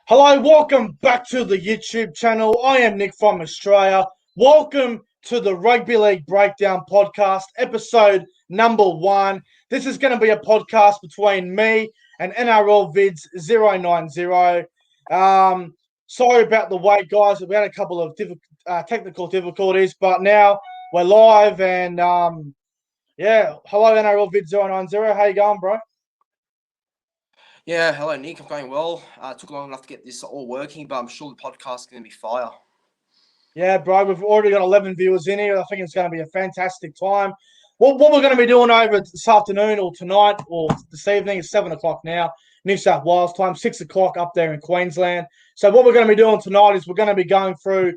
Hello, welcome back to the YouTube channel. I am Nick from Australia. Welcome to the Rugby League Breakdown podcast, episode number 1. This is going to be a podcast between me and NRL Vids 090. Sorry about the wait, guys. We had a couple of technical difficulties, but now we're live and hello NRL Vids 090. How you going, bro? Yeah, hello Nick, I'm going well. Took long enough to get this all working, but I'm sure the podcast is going to be fire. Yeah, bro, we've already got 11 viewers in here. I think it's going to be a fantastic time. What we're going to be doing over this afternoon or tonight or this evening is 7 o'clock now, New South Wales time, 6 o'clock up there in Queensland. So what we're going to be doing tonight is we're going to be going through,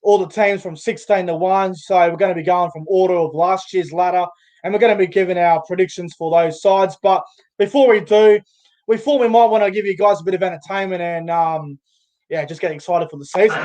all the teams from 16 to 1. So we're going to be going from order of last year's ladder, and we're going to be giving our predictions for those sides. But before we do, we thought we might want to give you guys a bit of entertainment and, just get excited for the season.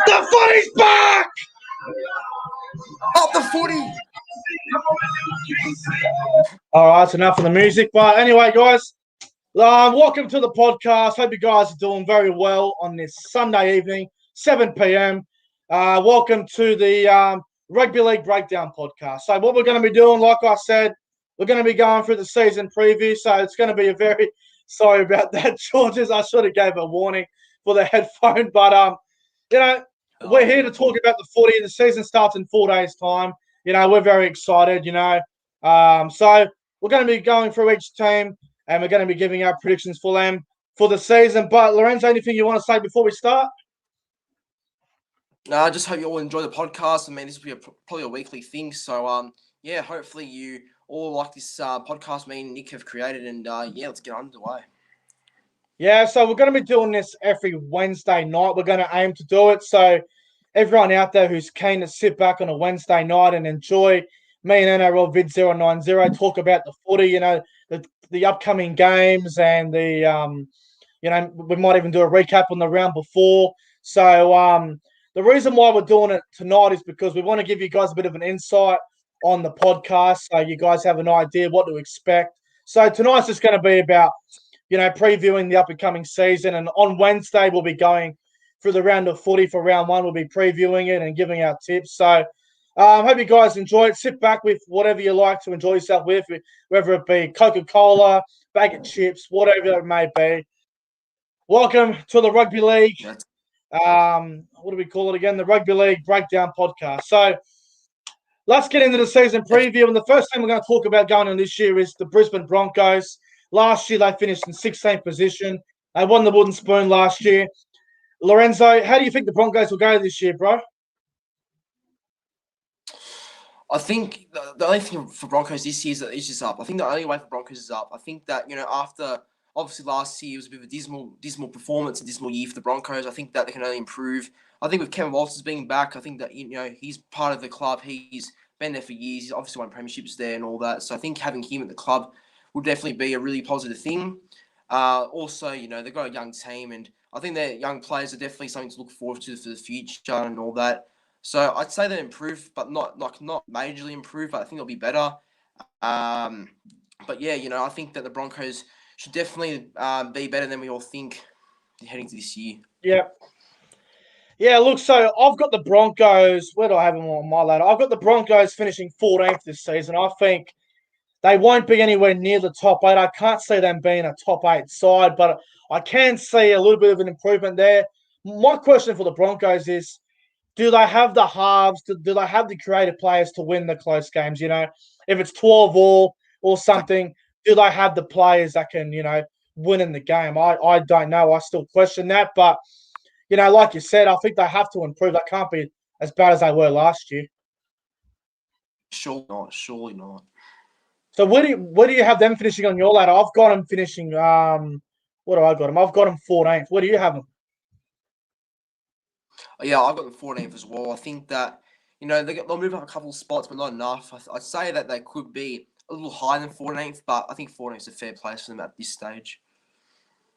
The footy's back! Up the footy! All right, that's enough of the music. But anyway, guys, welcome to the podcast. Hope you guys are doing very well on this Sunday evening, 7 p.m. Welcome to the Rugby League Breakdown podcast. So what we're going to be doing, like I said, we're going to be going through the season preview. So it's going to be a very – sorry about that, Georges. I should have gave a warning for the headphone. But, we're here to talk about the footy. The season starts in 4 days' time. We're very excited, So we're going to be going through each team and we're going to be giving our predictions for them for the season. But, Lorenzo, anything you want to say before we start? No, I just hope you all enjoy the podcast. I mean, this will be probably a weekly thing. So, hopefully you all like this podcast me and Nick have created. And, let's get underway. Yeah, so we're going to be doing this every Wednesday night. We're going to aim to do it. So everyone out there who's keen to sit back on a Wednesday night and enjoy me and NRL Vid 090 talk about the footy, the upcoming games and the, we might even do a recap on the round before. So the reason why we're doing it tonight is because we want to give you guys a bit of an insight on the podcast so you guys have an idea what to expect. So tonight's just going to be about previewing the up-and-coming season. And on Wednesday, we'll be going through the round of footy for round 1. We'll be previewing it and giving our tips. So hope you guys enjoy it. Sit back with whatever you like to enjoy yourself with, whether it be Coca-Cola, bag of chips, whatever it may be. Welcome to the Rugby League. What do we call it again? The Rugby League Breakdown podcast. So let's get into the season preview. And the first thing we're going to talk about going on this year is the Brisbane Broncos. Last year, they finished in 16th position. They won the wooden spoon last year. Lorenzo, how do you think the Broncos will go this year, bro? I think the only thing for Broncos this year is that it's just up. I think the only way for Broncos is up. I think that, after obviously last year was a bit of a dismal performance, a dismal year for the Broncos. I think that they can only improve. I think with Kevin Walters being back, I think that, he's part of the club. He's been there for years. He's obviously won premierships there and all that. So I think having him at the club will definitely be a really positive thing. Also, they've got a young team, and I think their young players are definitely something to look forward to for the future and all that. So I'd say they improve, but not majorly improve, but I think they'll be better. But yeah, I think that the Broncos should definitely be better than we all think heading to this year. Yeah. Yeah, look, so I've got the Broncos. Where do I have them on my ladder? I've got the Broncos finishing 14th this season. I think they won't be anywhere near the top 8. I can't see them being a top 8 side, but I can see a little bit of an improvement there. My question for the Broncos is, do they have the halves? Do they have the creative players to win the close games? If it's 12-all or something, do they have the players that can, win in the game? I don't know. I still question that. But, like you said, I think they have to improve. They can't be as bad as they were last year. Surely not. So where do you have them finishing on your ladder? I've got them finishing. What do I got them? I've got them 14th. Where do you have them? Yeah, I've got them 14th as well. I think that they'll move up a couple of spots, but not enough. I'd say that they could be a little higher than 14th, but I think 14th is a fair place for them at this stage.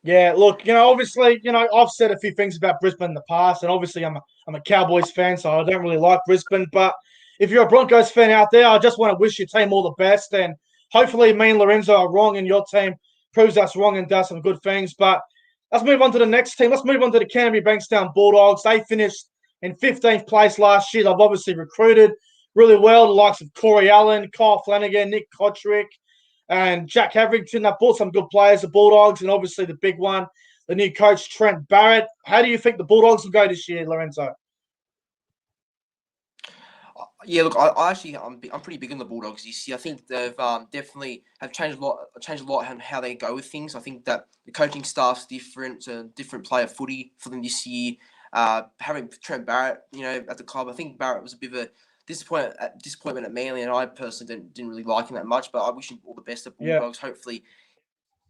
Yeah, look, obviously, I've said a few things about Brisbane in the past, and obviously I'm a Cowboys fan, so I don't really like Brisbane. But if you're a Broncos fan out there, I just want to wish your team all the best, and hopefully me and Lorenzo are wrong, and your team proves us wrong and does some good things. But let's move on to the next team. Let's move on to the Canterbury Bankstown Bulldogs. They finished in 15th place last year. They've obviously recruited really well, the likes of Corey Allen, Kyle Flanagan, Nick Kotrick, and Jack Havrington. They've bought some good players, the Bulldogs, and obviously the big one, the new coach, Trent Barrett. How do you think the Bulldogs will go this year, Lorenzo? Yeah, look, I'm pretty big on the Bulldogs this year. I think they've definitely have changed a lot on how they go with things. I think that the coaching staff's different, it's a different player footy for them this year. Having Trent Barrett, at the club, I think Barrett was a bit of a disappointment at Manly, and I personally didn't really like him that much. But I wish him all the best at Bulldogs. Yeah. Hopefully,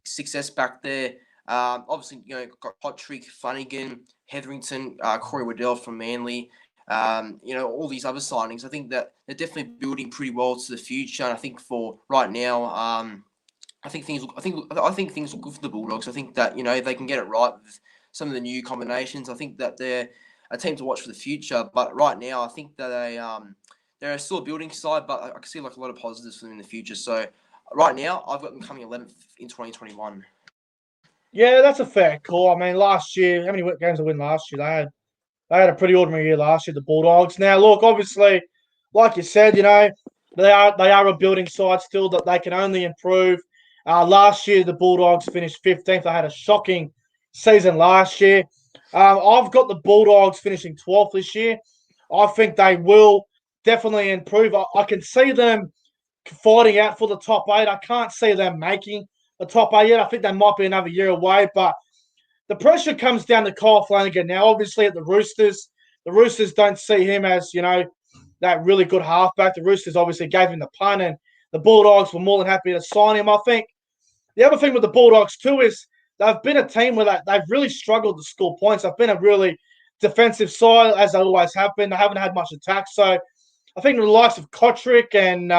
success back there. Obviously, got Kotrick, Flanagan, Hetherington, Corey Waddell from Manly. All these other signings. I think that they're definitely building pretty well to the future. And I think for right now, I think things look good for the Bulldogs. I think that they can get it right with some of the new combinations. I think that they're a team to watch for the future. But right now, I think that they're still a building side, but I can see like a lot of positives for them in the future. So right now, I've got them coming 11th in 2021. Yeah, that's a fair call. I mean, last year, how many games they win last year? They had a pretty ordinary year last year, the Bulldogs. Now, look, obviously, like you said, they are a building side still that they can only improve. Last year, the Bulldogs finished 15th. They had a shocking season last year. I've got the Bulldogs finishing 12th this year. I think they will definitely improve. I can see them fighting out for the top 8. I can't see them making the top 8 yet. I think they might be another year away, but the pressure comes down to Kyle Flanagan now. Obviously, at the Roosters don't see him as, that really good halfback. The Roosters obviously gave him the punt, and the Bulldogs were more than happy to sign him. I think the other thing with the Bulldogs, too, is they've been a team where they've really struggled to score points. They've been a really defensive side, as they always have been. They haven't had much attack. So I think the likes of Kotrick and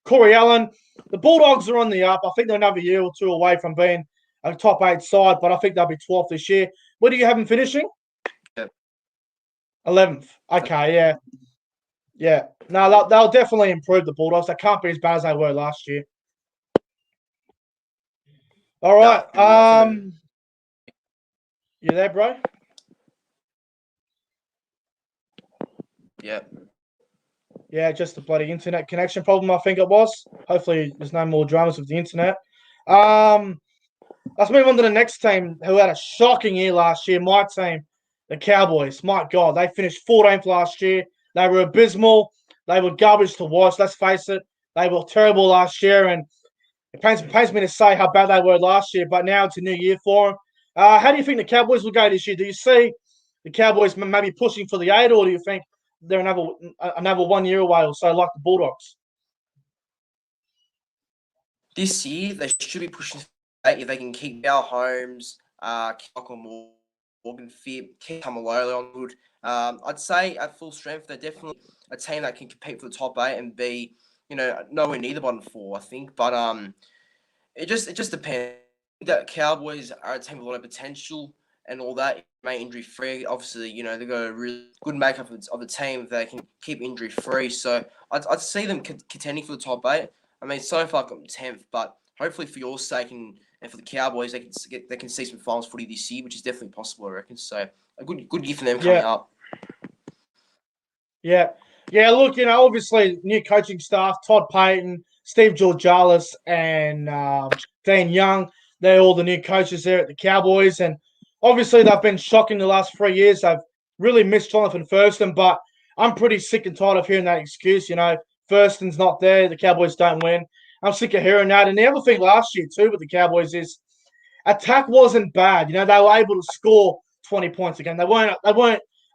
Corey Allen, the Bulldogs are on the up. I think they're another year or two away from being a top 8 side, but I think they'll be 12th this year. Where do you have them finishing? 11th. Okay, yeah. Yeah. No, they'll definitely improve the Bulldogs. They can't be as bad as they were last year. All right. You there, bro? Yeah. Yeah, just the bloody internet connection problem, I think it was. Hopefully there's no more dramas with the internet. Let's move on to the next team who had a shocking year last year. My team, the Cowboys. My God, they finished 14th last year. They were abysmal. They were garbage to watch. Let's face it. They were terrible last year, and it pains me to say how bad they were last year, but now it's a new year for them. How do you think the Cowboys will go this year? Do you see the Cowboys maybe pushing for the 8, or do you think they're another 1 year away or so like the Bulldogs? This year, they should be pushing for 8 if they can keep Al Holmes, Michael Morgan fit, keep Tamalolo on good. I'd say at full strength, they're definitely a team that can compete for the top 8 and be, nowhere near the bottom 4, I think. But it just depends. That Cowboys are a team with a lot of potential and all that, remain injury free. Obviously, they've got a really good makeup of the team if they can keep injury free. So I'd see them contending for the top 8. I mean, so far I've got them 10th, but hopefully for your sake and for the Cowboys, they can see some finals footy this year, which is definitely possible, I reckon. So a good year for them coming up. Yeah. Yeah, look, obviously new coaching staff, Todd Payton, Steve Georgalis, and Dan Young. They're all the new coaches there at the Cowboys. And obviously they've been shocking the last 3 years. They've really missed Jonathan Thurston, but I'm pretty sick and tired of hearing that excuse. Thurston's not there. The Cowboys don't win. I'm sick of hearing that. And the other thing last year, too, with the Cowboys is attack wasn't bad. They were able to score 20 points again. They weren't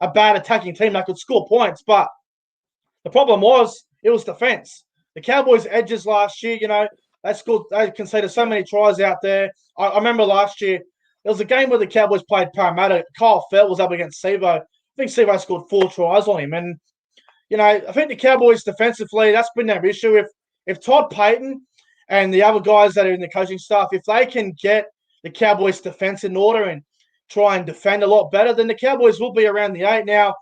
a bad attacking team. They could score points, but the problem was it was defense. The Cowboys' edges last year, they conceded so many tries out there. I remember last year, there was a game where the Cowboys played Parramatta. Kyle Felt was up against Sevo. I think Sevo scored 4 tries on him. And, I think the Cowboys defensively, that's been their issue. If Todd Payton and the other guys that are in the coaching staff, if they can get the Cowboys' defense in order and try and defend a lot better, then the Cowboys will be around the 8. Now,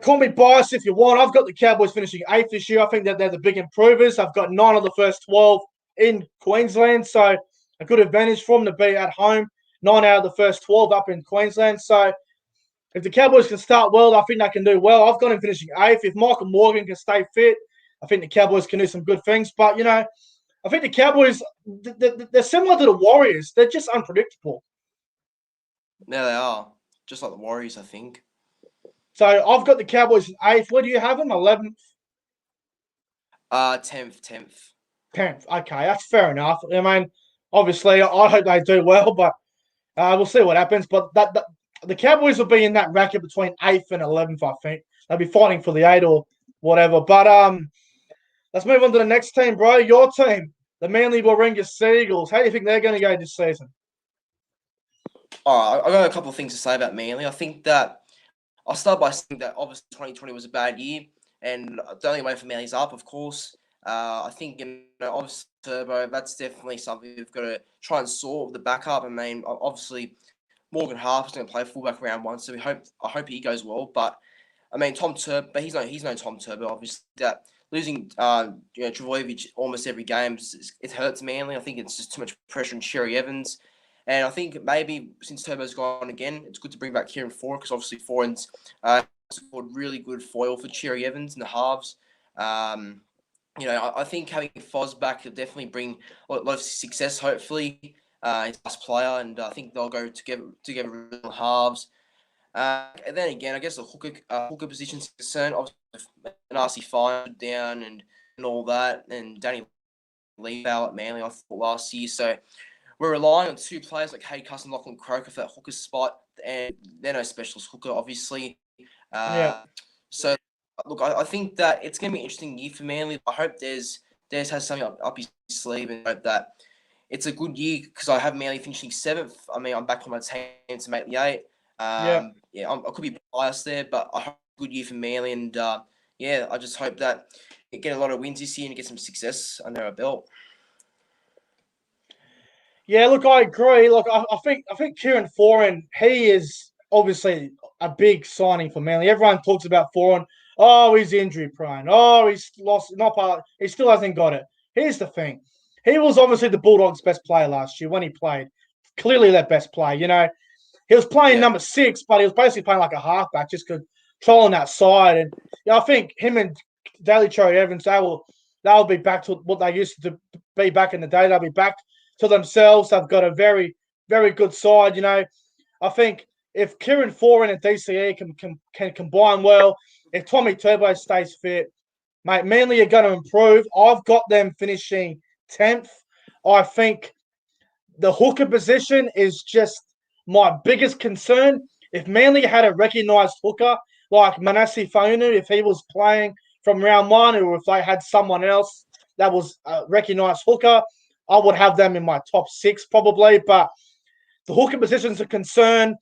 call me biased if you want. I've got the Cowboys finishing 8th this year. I think that they're the big improvers. I've got 9 of the first 12 in Queensland, so a good advantage for them to be at home. 9 out of the first 12 up in Queensland. So if the Cowboys can start well, I think they can do well. I've got them finishing 8th. If Michael Morgan can stay fit, I think the Cowboys can do some good things. But, I think the Cowboys, they're similar to the Warriors. They're just unpredictable. Yeah, they are. Just like the Warriors, I think. So I've got the Cowboys in 8th. Where do you have them? 11th? 10th. 10th. Okay, that's fair enough. I mean, obviously, I hope they do well, but we'll see what happens. But the Cowboys will be in that bracket between 8th and 11th, I think. They'll be fighting for the 8 or whatever. But let's move on to the next team, bro. Your team, the Manly Warringah Seagulls. How do you think they're going to go this season? All right, I've got a couple of things to say about Manly. I think that I'll start by saying that obviously 2020 was a bad year, and the only way for Manly's up, of course. I think, obviously, Turbo, that's definitely something we've got to try and sort the backup. I mean, obviously, Morgan Harper's going to play fullback round 1, so I hope he goes well. But I mean, Tom Turbo, but he's no Tom Turbo. Obviously, that losing Travojevic almost every game, it hurts Manly. I think it's just too much pressure on Cherry Evans. And I think maybe since Turbo's gone again, it's good to bring back Kieran Foran, because obviously Foran's scored really good foil for Cherry Evans in the halves. I think having Foz back will definitely bring a lot of success, hopefully. He's a last player, and I think they'll go together in the halves. And then again, I guess the hooker position's concerned. Obviously, Narcy Fine down and all that, and Danny Leibau at Manly, I thought, last year. So we're relying on 2 players like Hayden Cuss and Lachlan Croker for that hooker spot, and they're no specialist hooker, obviously. Yeah. So, look, I think that it's going to be an interesting year for Manly. I hope Des has something up his sleeve, and hope that it's a good year, because I have Manly finishing 7th. I mean, I'm back on my team to make the 8. I could be biased there, but I hope it's a good year for Manly, and I just hope that it get a lot of wins this year and get some success under our belt. Yeah, look, I agree. Look, I think Kieran Foran, he is obviously a big signing for Manly. Everyone talks about Foran. Oh, he's injury prone. Oh, he's lost. He still hasn't got it. Here's the thing. He was obviously the Bulldogs' best player last year when he played. Clearly their best player. He was playing number 6, but he was basically playing like a halfback, just controlling that side. And I think him and Daly Cherry Evans, they'll be back to what they used to be back in the day. They'll be back to themselves. They've got a very, very good side. I think if Kieran Foran and DCE can combine well, if Tommy Turbo stays fit, mate, Manly are going to improve. I've got them finishing 10th. I think the hooker position is just my biggest concern. If Manly had a recognised hooker like Manase Fainu, if he was playing from round 1, or if they had someone else that was a recognised hooker, I would have them in my top 6 probably. But the hooker position's a concern.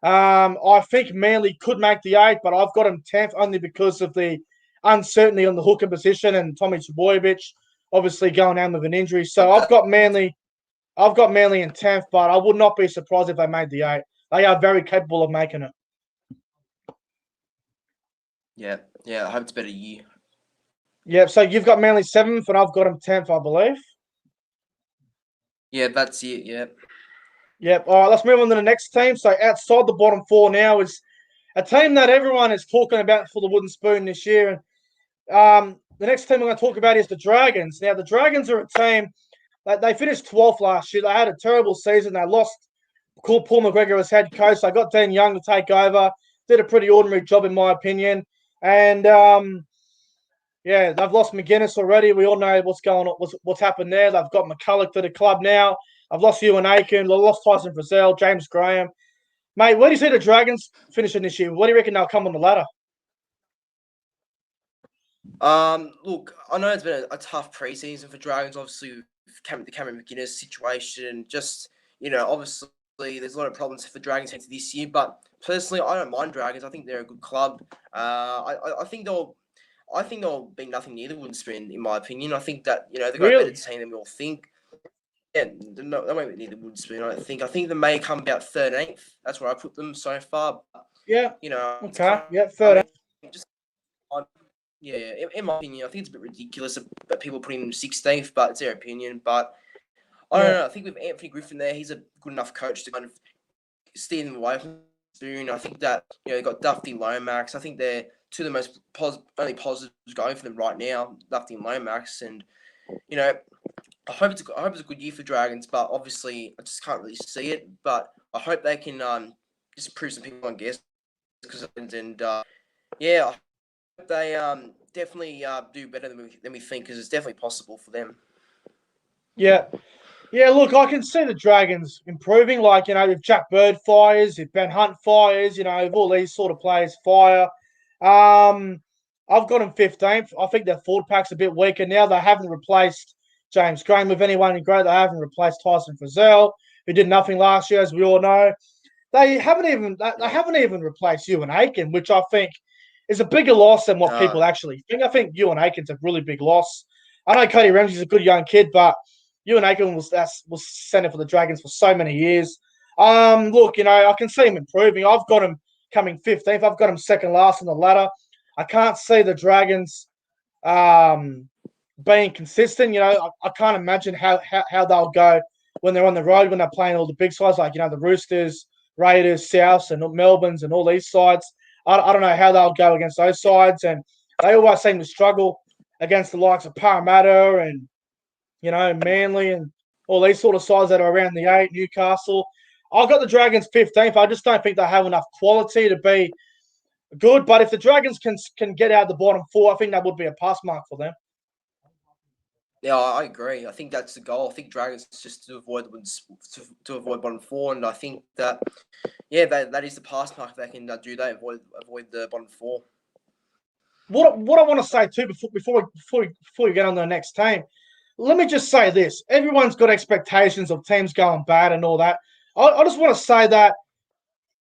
I think Manly could make the 8, but I've got them 10th only because of the uncertainty on the hooker position and Tommy Trbojevic obviously going down with an injury. So I've got Manly in 10th, but I would not be surprised if they made the 8. They are very capable of making it. Yeah, I hope it's a better year. Yeah, so you've got Manly 7th, and I've got them 10th, I believe. Yeah, that's it, yeah. Yep. All right, let's move on to the next team. So outside the bottom 4 now is a team that everyone is talking about for the Wooden Spoon this year. And the next team we're going to talk about is the Dragons. Now, the Dragons are a team that they finished 12th last year. They had a terrible season. They lost Paul McGregor as head coach. They got Dean Young to take over. Did a pretty ordinary job, in my opinion. And they've lost McGuinness already. We all know what's going on, what's happened there. They've got McCulloch to the club now. I've lost Ewan Aiken. They've lost Tyson Frizzell, James Graham. Mate, where do you see the Dragons finishing this year? What do you reckon they'll come on the ladder? Look, I know it's been a tough preseason for Dragons. Obviously, the Cameron McGuinness situation. Just, obviously there's a lot of problems for Dragons into this year. But personally, I don't mind Dragons. I think they're a good club. I think they'll be nothing near the wooden spoon, in my opinion. I think that they've got a better Really? team than we all think. Yeah, no, they won't be near the wooden spoon. I don't think. I think they may come about 13th. That's where I put them so far. But, Yeah. it's Okay. kind of, Yeah. I Fair. mean, just yeah. In my opinion, I think it's a bit ridiculous that people putting them 16th, but it's their opinion. But I don't Yeah. know. I think with Anthony Griffin there, he's a good enough coach to kind of steer them away from Spoon. I think that they've got Dufty Lomax. I think they're two of the most only positives going for them right now, Dufty and Lomax. And I hope it's a good year for Dragons, but obviously I just can't really see it. But I hope they can just prove some people on guess yeah, I hope they definitely do better than we think, because it's definitely possible for them. Yeah. Yeah, look, I can see the Dragons improving. Like, if Jack Bird fires, if Ben Hunt fires, if all these sort of players fire. I've got them 15th. I think their forward pack's a bit weaker now. They haven't replaced James Graham with anyone great. They haven't replaced Tyson Frizzell, who did nothing last year, as we all know. They haven't even replaced Ewan Aiken, which I think is a bigger loss than what people actually think. I think Ewan Aiken's a really big loss. I know Cody Ramsey's a good young kid, but Ewan Aiken was centre for the Dragons for so many years. Look, I can see him improving. I've got him coming 15th. I've got him second last on the ladder. I can't see the Dragons being consistent. I can't imagine how they'll go when they're on the road, when they're playing all the big sides, like, the Roosters, Raiders, Souths, and Melbournes, and all these sides. I don't know how they'll go against those sides. And they always seem to struggle against the likes of Parramatta and, Manly and all these sort of sides that are around the 8, Newcastle. I've got the Dragons 15th. I just don't think they have enough quality to be good. But if the Dragons can get out the bottom 4, I think that would be a pass mark for them. Yeah, I agree. I think that's the goal. I think Dragons just to avoid bottom 4, and I think that that is the pass mark. If they can do that, avoid the bottom 4. What I want to say too before we get on to the next team, let me just say this: everyone's got expectations of teams going bad and all that. I just want to say that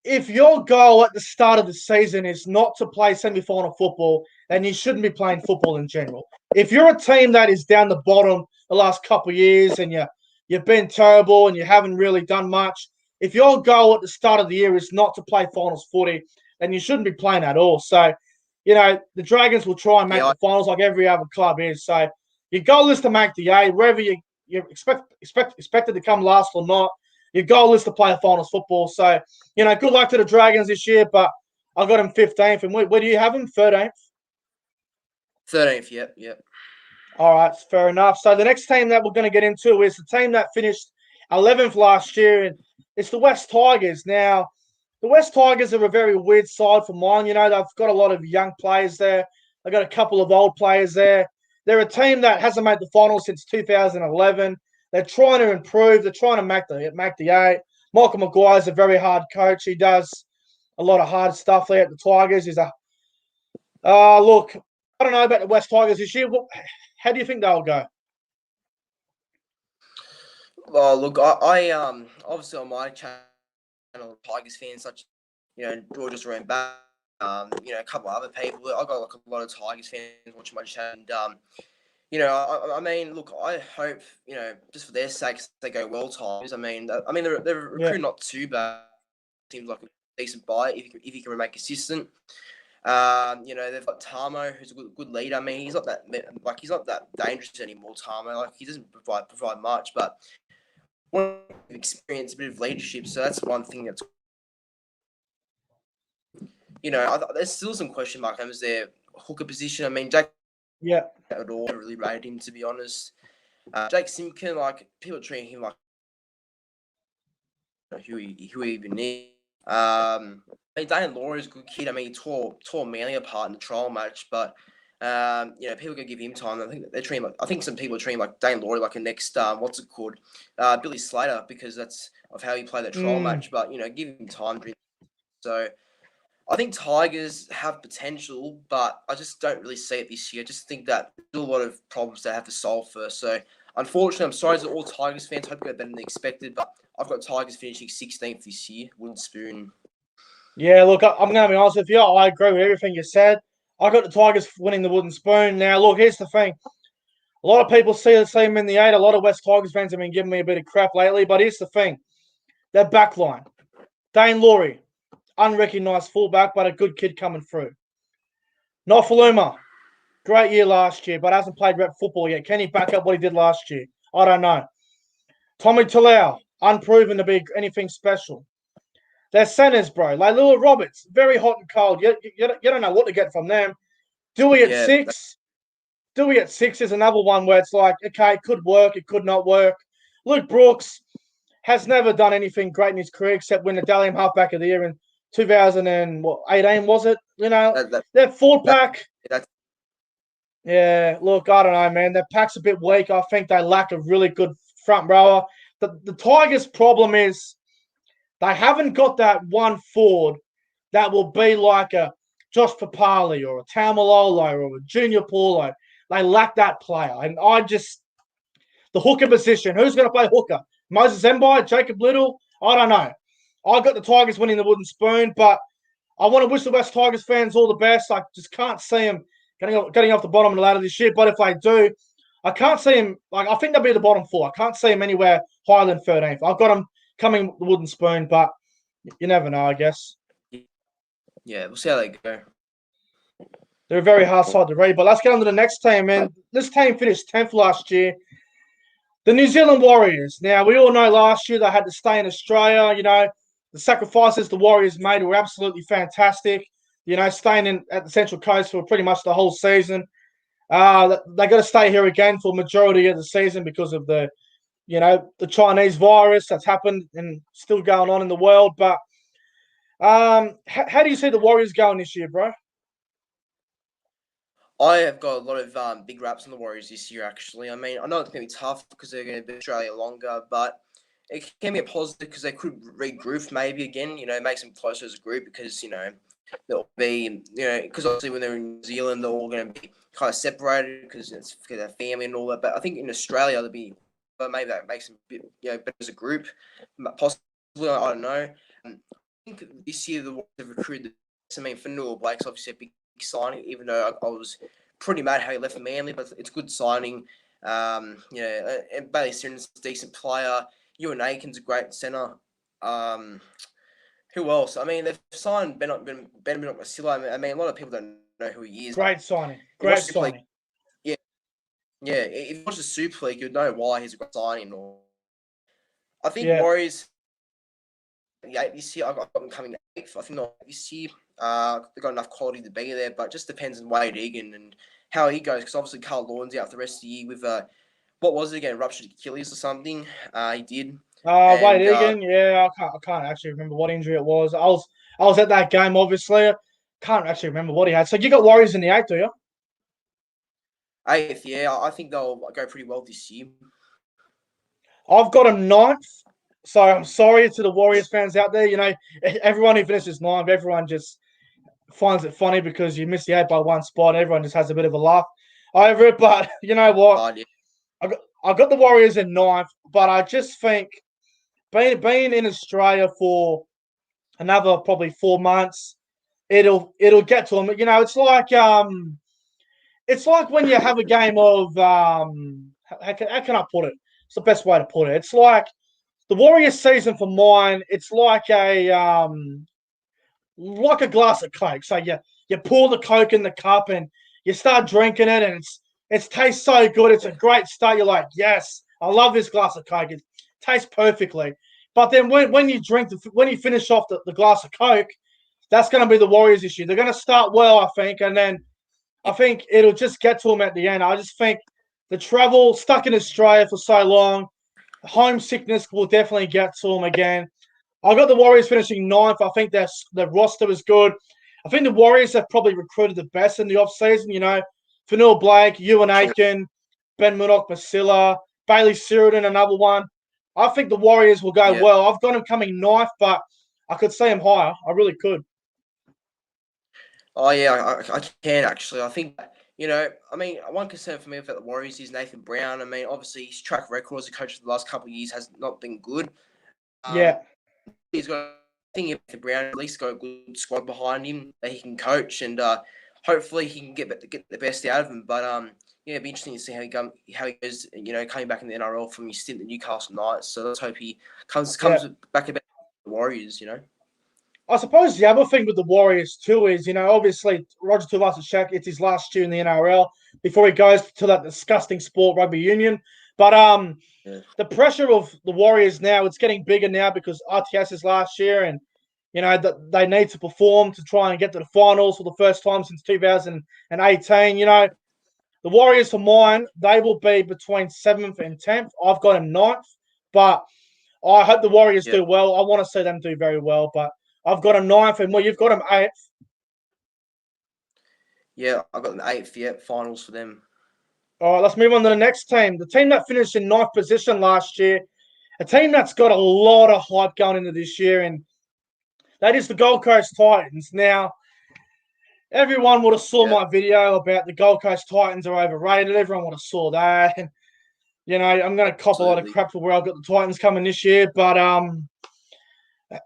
if your goal at the start of the season is not to play semi-final football, then you shouldn't be playing football in general. If you're a team that is down the bottom the last couple of years and you've been terrible and you haven't really done much, if your goal at the start of the year is not to play finals footy, then you shouldn't be playing at all. So, the Dragons will try and make the finals like every other club is. So your goal is to make the 8, wherever you expected to come last or not. Your goal is to play finals football. So, good luck to the Dragons this year, but I got them 15th. And where do you have them? 13th? 13th, yep. All right, fair enough. So the next team that we're going to get into is the team that finished 11th last year, and it's the West Tigers. Now, the West Tigers are a very weird side for mine. They've got a lot of young players there. They've got a couple of old players there. They're a team that hasn't made the finals since 2011. They're trying to improve. They're trying to make the 8. Michael Maguire's a very hard coach. He does a lot of hard stuff there at the Tigers. He's look, I don't know about the West Tigers this year. How do you think they'll go? Well, look, I obviously on my channel, Tigers fans such George's around back, a couple of other people. I got like a lot of Tigers fans watching my channel, and I mean, look, I hope just for their sakes they go well. Tigers. I mean, they're recruiting not too bad. Seems like a decent buy if you can remain consistent. They've got Tamo, who's a good leader. I mean, he's not that dangerous anymore. Tamo, like he doesn't provide much, but experience, a bit of leadership. So that's one thing that's there's still some question mark as their hooker position. I mean, Jake at all really rated him, to be honest. Jake Simpkin, like people treating him like who he even is. I mean, Dane Law is a good kid. I mean, he tore Manly apart in the trial match, but people can give him time. I think they're treating I think some people are treating like Dane Law like a next what's it called, Billy Slater, because that's of how he played that trial match. But give him time. So I think Tigers have potential, but I just don't really see it this year. I just think that there's a lot of problems they have to solve first. So unfortunately, I'm sorry to all Tigers fans. Hope you got better than expected, but I've got Tigers finishing 16th this year. Wooden spoon. Yeah, look, I'm going to be honest with you. I agree with everything you said. I got the Tigers winning the wooden spoon. Now, look, here's the thing. A lot of people see them in the 8. A lot of West Tigers fans have been giving me a bit of crap lately. But here's the thing. Their backline. Dane Laurie, unrecognised fullback, but a good kid coming through. Nofaluma, great year last year, but hasn't played rep football yet. Can he back up what he did last year? I don't know. Tommy Talau, unproven to be anything special. Their centers, bro. Like Lil Roberts, very hot and cold. You don't know what to get from them. Dewey at Yeah, 6. Dewey at 6 is another one where it's like, okay, it could work, it could not work. Luke Brooks has never done anything great in his career except win the Dalian Halfback of the Year in 2018, was it? You know, their forward pack. that's Yeah, look, I don't know, man. Their pack's a bit weak. I think they lack a really good front rower. The Tigers' problem is they haven't got that one forward that will be like a Josh Papali or a Tamalolo or a Junior Paulo. They lack that player. And the hooker position, who's going to play hooker? Moses Mbai, Jacob Little? I don't know. I got the Tigers winning the wooden spoon, but I want to wish the West Tigers fans all the best. I just can't see them getting off the bottom of the ladder this year. But if they do, I can't see them. Like, I think they'll be the bottom 4. I can't see them anywhere higher than 13th. I've got them coming with the wooden spoon, but you never know, I guess. Yeah, we'll see how they go. They're a very hard side to read. But let's get on to the next team, man. This team finished 10th last year. The New Zealand Warriors. Now, we all know last year they had to stay in Australia. You know, the sacrifices the Warriors made were absolutely fantastic. You know, staying at the Central Coast for pretty much the whole season. They got to stay here again for the majority of the season because of the Chinese virus that's happened and still going on in the world. But how do you see the Warriors going this year, bro? I have got a lot of big raps on the Warriors this year, actually. I mean, I know it's going to be tough because they're going to be Australia longer, but it can be a positive because they could regroup maybe again, make them closer as a group because, they'll be, because obviously when they're in New Zealand, they're all going to be kind of separated because it's for their family and all that. But I think in Australia, they'll be, but maybe that makes them a bit, better as a group. Possibly, I don't know. I think this year the Warriors have recruited, I mean, for Noah Blake's obviously a big signing, even though I was pretty mad how he left for Manly, but it's good signing. And Bailey Siren's a decent player. Ewan Aiken's a great centre. Who else? I mean, they've signed Ben Masila. I mean, a lot of people don't know who he is. Great signing. Great signing. Yeah. If you watch the Super League, you'd know why he's a great signing. I think Warriors, this year, I've got them coming 8th. I think not this year. They've got enough quality to be there, but it just depends on Wade Egan and how he goes. Because obviously Carl Lawton's out for the rest of the year with what was it again, ruptured Achilles or something. He did. Wade Egan, I can't actually remember what injury it was. I was at that game, obviously. I can't actually remember what he had. So you got Warriors in the 8th, do you? 8th, yeah. I think they'll go pretty well this year. I've got them 9th. So I'm sorry to the Warriors fans out there. You know, everyone who finishes 9th, everyone just finds it funny because you miss the 8 by 1 spot. Everyone just has a bit of a laugh over it. But you know what? I got the Warriors in 9th, but I just think being in Australia for another probably 4 months, it'll get to them. You know, it's like when you have a game of how can I put it? It's the best way to put it. It's like the Warriors season for mine. It's like a glass of Coke. So you pour the Coke in the cup and you start drinking it, and it tastes so good. It's a great start. You're like, yes, I love this glass of Coke. It tastes perfectly. But then when you finish off the glass of Coke, that's going to be the Warriors issue. They're going to start well, I think, and then I think it'll just get to them at the end. I just think the travel, stuck in Australia for so long, homesickness will definitely get to them again. I got the Warriors finishing 9th. I think their roster is good. I think the Warriors have probably recruited the best in the offseason. You know, Fanil Blake, Ewan Aiken, Ben Masila, Bailey Sirodin, another one. I think the Warriors will go well. I've got them coming 9th, but I could see them higher. I really could. Oh, yeah, I can actually. I think, I mean, one concern for me about the Warriors is Nathan Brown. I mean, obviously, his track record as a coach for the last couple of years has not been good. He's got think if the Brown at least got a good squad behind him that he can coach, and hopefully he can get the best out of him. But yeah, it'd be interesting to see how he goes. Coming back in the NRL from his stint at Newcastle Knights. So let's hope he comes back about the Warriors. I suppose the other thing with the Warriors too is, obviously Roger Tuivasa-Sheck, it's his last year in the NRL before he goes to that disgusting sport, rugby union. But the pressure of the Warriors now, it's getting bigger now because RTS is last year, and they need to perform to try and get to the finals for the first time since 2018. The Warriors, for mine, they will be between 7th and 10th. I've got them 9th, but I hope the Warriors do well. I want to see them do very well, but I've got them 9th, and you've got them 8th. Yeah, I've got them 8th. Yeah, finals for them. All right, let's move on to the next team. The team that finished in 9th position last year, a team that's got a lot of hype going into this year, and that is the Gold Coast Titans. Now, everyone would have saw my video about the Gold Coast Titans are overrated. Everyone would have saw that. And, I'm going to cop a lot of crap for where I've got the Titans coming this year. But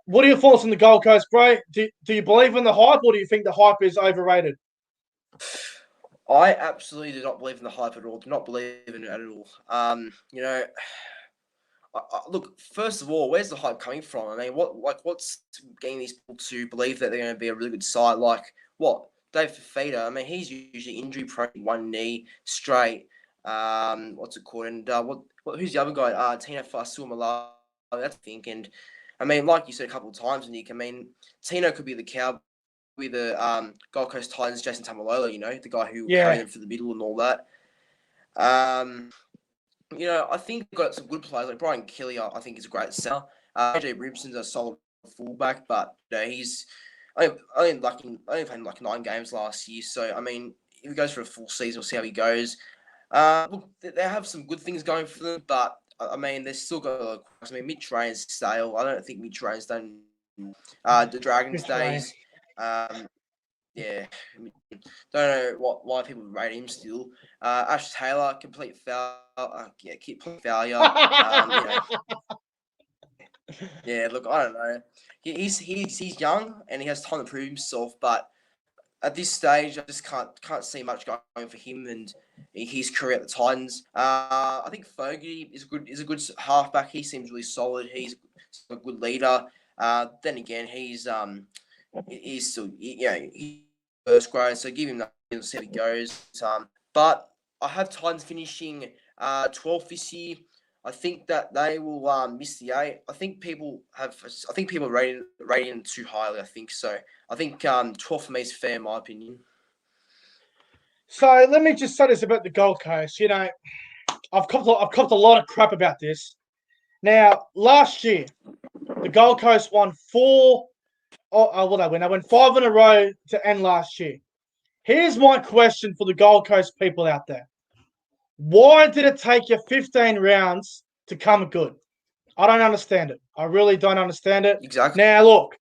what are your thoughts on the Gold Coast, bro? Do you believe in the hype, or do you think the hype is overrated? I absolutely do not believe in the hype at all. Do not believe in it at all. Look, first of all, where's the hype coming from? I mean, what's getting these people to believe that they're going to be a really good side? Like what? Dave Fafita. I mean, he's usually injury prone, one knee straight. What's it called? And who's the other guy? Tino Fa'asuamaleaui. That's I think. And I mean, like you said a couple of times, Nick. I mean, Tino could be the Cowboys. With the Gold Coast Titans, Jason Tamalolo, the guy who carried them for the middle and all that. I think they've got some good players. Like Brian Kelly, I think is a great center. AJ Brimson's a solid fullback, but he's only played like 9 games last year. So, I mean, if he goes for a full season, we'll see how he goes. Look, they have some good things going for them, but, I mean, they've still got Mitch Rain's stale. I don't think Mitch Rain's done the Dragons days. Don't know why people rate him still. Ash Taylor, complete failure. Complete failure. Look, I don't know. He's young and he has time to prove himself, but at this stage, I just can't see much going for him and his career at the Titans. I think Fogarty is a good halfback. He seems really solid. He's a good leader. Then again, he's still he's first grade, so give him that and see how he goes. But I have Titans finishing 12th this year. I think that they will miss the 8. I think people are rating too highly. I think so. I think 12th for me is fair, in my opinion. So let me just say this about the Gold Coast. I've copped a lot of crap about this. Now, last year, the Gold Coast won 4. They win. They went 5 in a row to end last year. Here's my question for the Gold Coast people out there. Why did it take you 15 rounds to come good? I don't understand it. I really don't understand it. Exactly. Now, look,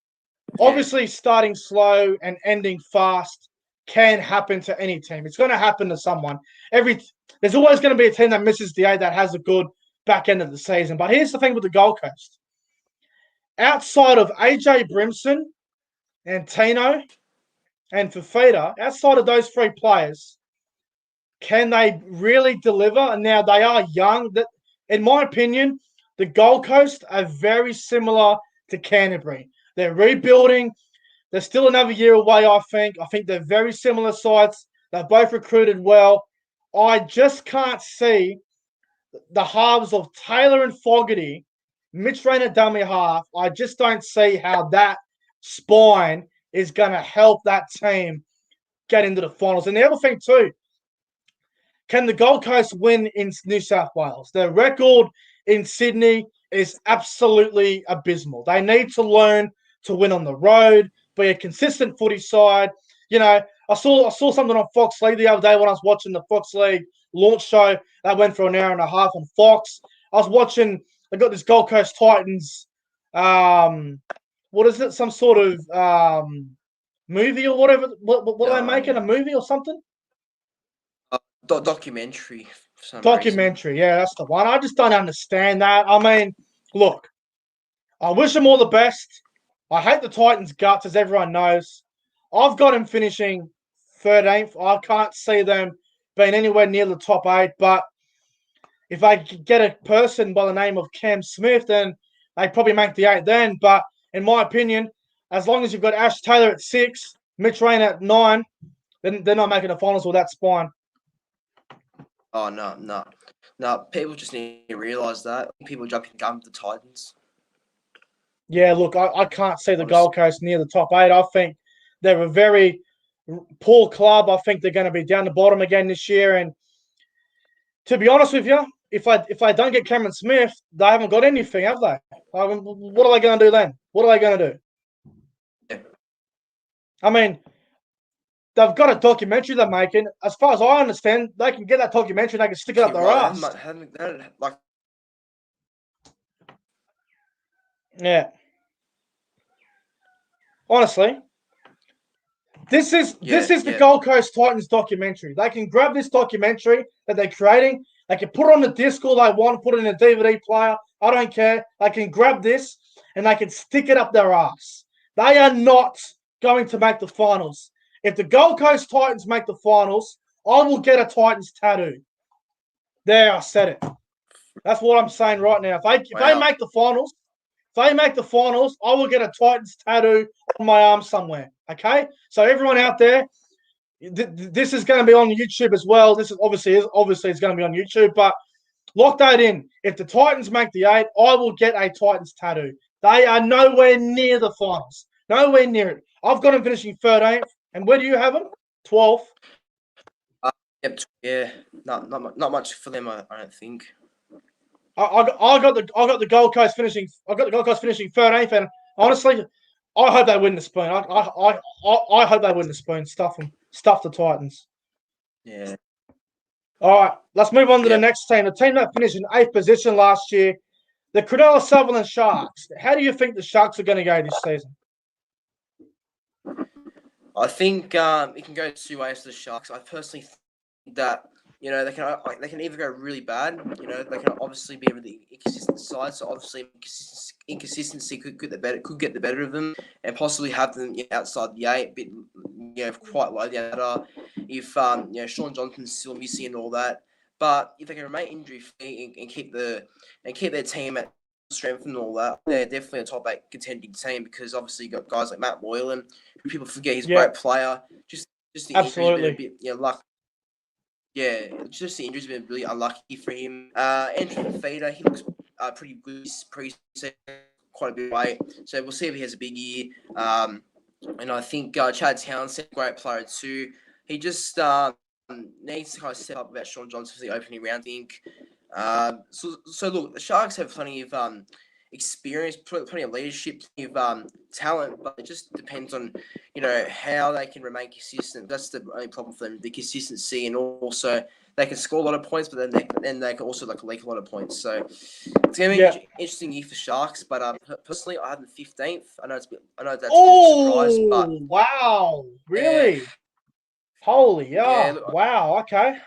obviously starting slow and ending fast can happen to any team. It's going to happen to someone. There's always going to be a team that misses the 8 that has a good back end of the season. But here's the thing with the Gold Coast. Outside of AJ Brimson and Tino and Fafita, outside of those 3 players, can they really deliver? And now they are young. In my opinion, the Gold Coast are very similar to Canterbury. They're rebuilding. They're still another year away, I think. I think they're very similar sides. They're both recruited well. I just can't see the halves of Taylor and Fogarty, Mitch Rainer dummy half. I just don't see how that spine is going to help that team get into the finals. And the other thing too, can the Gold Coast win in New South Wales? Their record in Sydney is absolutely abysmal. They need to learn to win on the road, be a consistent footy side. I saw something on Fox League the other day when I was watching the Fox League launch show. That went for an hour and a half on Fox. I was watching, they got this Gold Coast Titans, what is it? Some sort of movie or whatever. What are they making? A movie or something? Documentary. Documentary, yeah, that's the one. I just don't understand that. I mean, look, I wish them all the best. I hate the Titans' guts, as everyone knows. I've got them finishing 13th. I can't see them being anywhere near the top 8. But if I get a person by the name of Cam Smith, then they probably make the 8 then. But in my opinion, as long as you've got Ash Taylor at 6, Mitch Rain at 9, then they're not making the finals with that spine. Oh, no. People just need to realise that. People jumping the gun with the Titans. Yeah, look, I can't see the Gold Coast near the top 8. I think they're a very poor club. I think they're going to be down the bottom again this year. And to be honest with you, if I don't get Cameron Smith, they haven't got anything, have they? What are they going to do then? What are they going to do? Yeah. I mean, they've got a documentary they're making. As far as I understand, they can get that documentary and they can stick it up their ass. Yeah. Honestly, this is the Gold Coast Titans documentary. They can grab this documentary that they're creating. They can put it on the disc all they want, put it in a DVD player. I don't care. They can grab this and they can stick it up their ass. They are not going to make the finals. If the Gold Coast Titans make the finals, I will get a Titans tattoo. There, I said it. That's what I'm saying right now. If they make the finals, I will get a Titans tattoo on my arm somewhere. Okay? So everyone out there, this is going to be on YouTube as well. This is obviously it's going to be on YouTube, but lock that in. If the Titans make the 8, I will get a Titans tattoo. They are nowhere near the finals. Nowhere near it. I've got them finishing 13th. And where do you have them? 12th. Yep. Yeah. Not much for them, I don't think. I got the Gold Coast finishing. I got the Gold Coast finishing 13th, and honestly, I hope they win the spoon. I hope they win the spoon. Stuff them. Stuff the Titans. Yeah. All right, let's move on to the next team. The team that finished in 8th position last year, the Cronulla Sutherland Sharks. How do you think the Sharks are going to go this season? I think it can go 2 ways for the Sharks. I personally think that they can either go really bad. They can obviously be a really inconsistent side. So obviously inconsistency could get the better of them, and possibly have them outside the 8, quite low the other. If Sean Johnson's still missing and all that, but if they can remain injury free and keep their team at strength and all that, they're definitely a top 8 contending team, because obviously you got guys like Matt Moylan, who people forget he's a great player. Just the absolutely injury's been a bit luck. Yeah, just the injury's been really unlucky for him. Andrew Fafita, he looks pretty good this pre-season, quite a bit of weight. So we'll see if he has a big year. And I think Chad Townsend, great player too. He just needs to kind of step up about Sean Johnson for the opening round, I think. So look, the Sharks have plenty of experience, plenty of leadership, plenty of talent, but it just depends on how they can remain consistent. That's the only problem for them, the consistency, and also they can score a lot of points, but then they can also leak a lot of points. So it's going to be an interesting year for Sharks. But personally, I have them 15th. I know that's a surprise, but wow, really? Yeah. Holy wow, okay.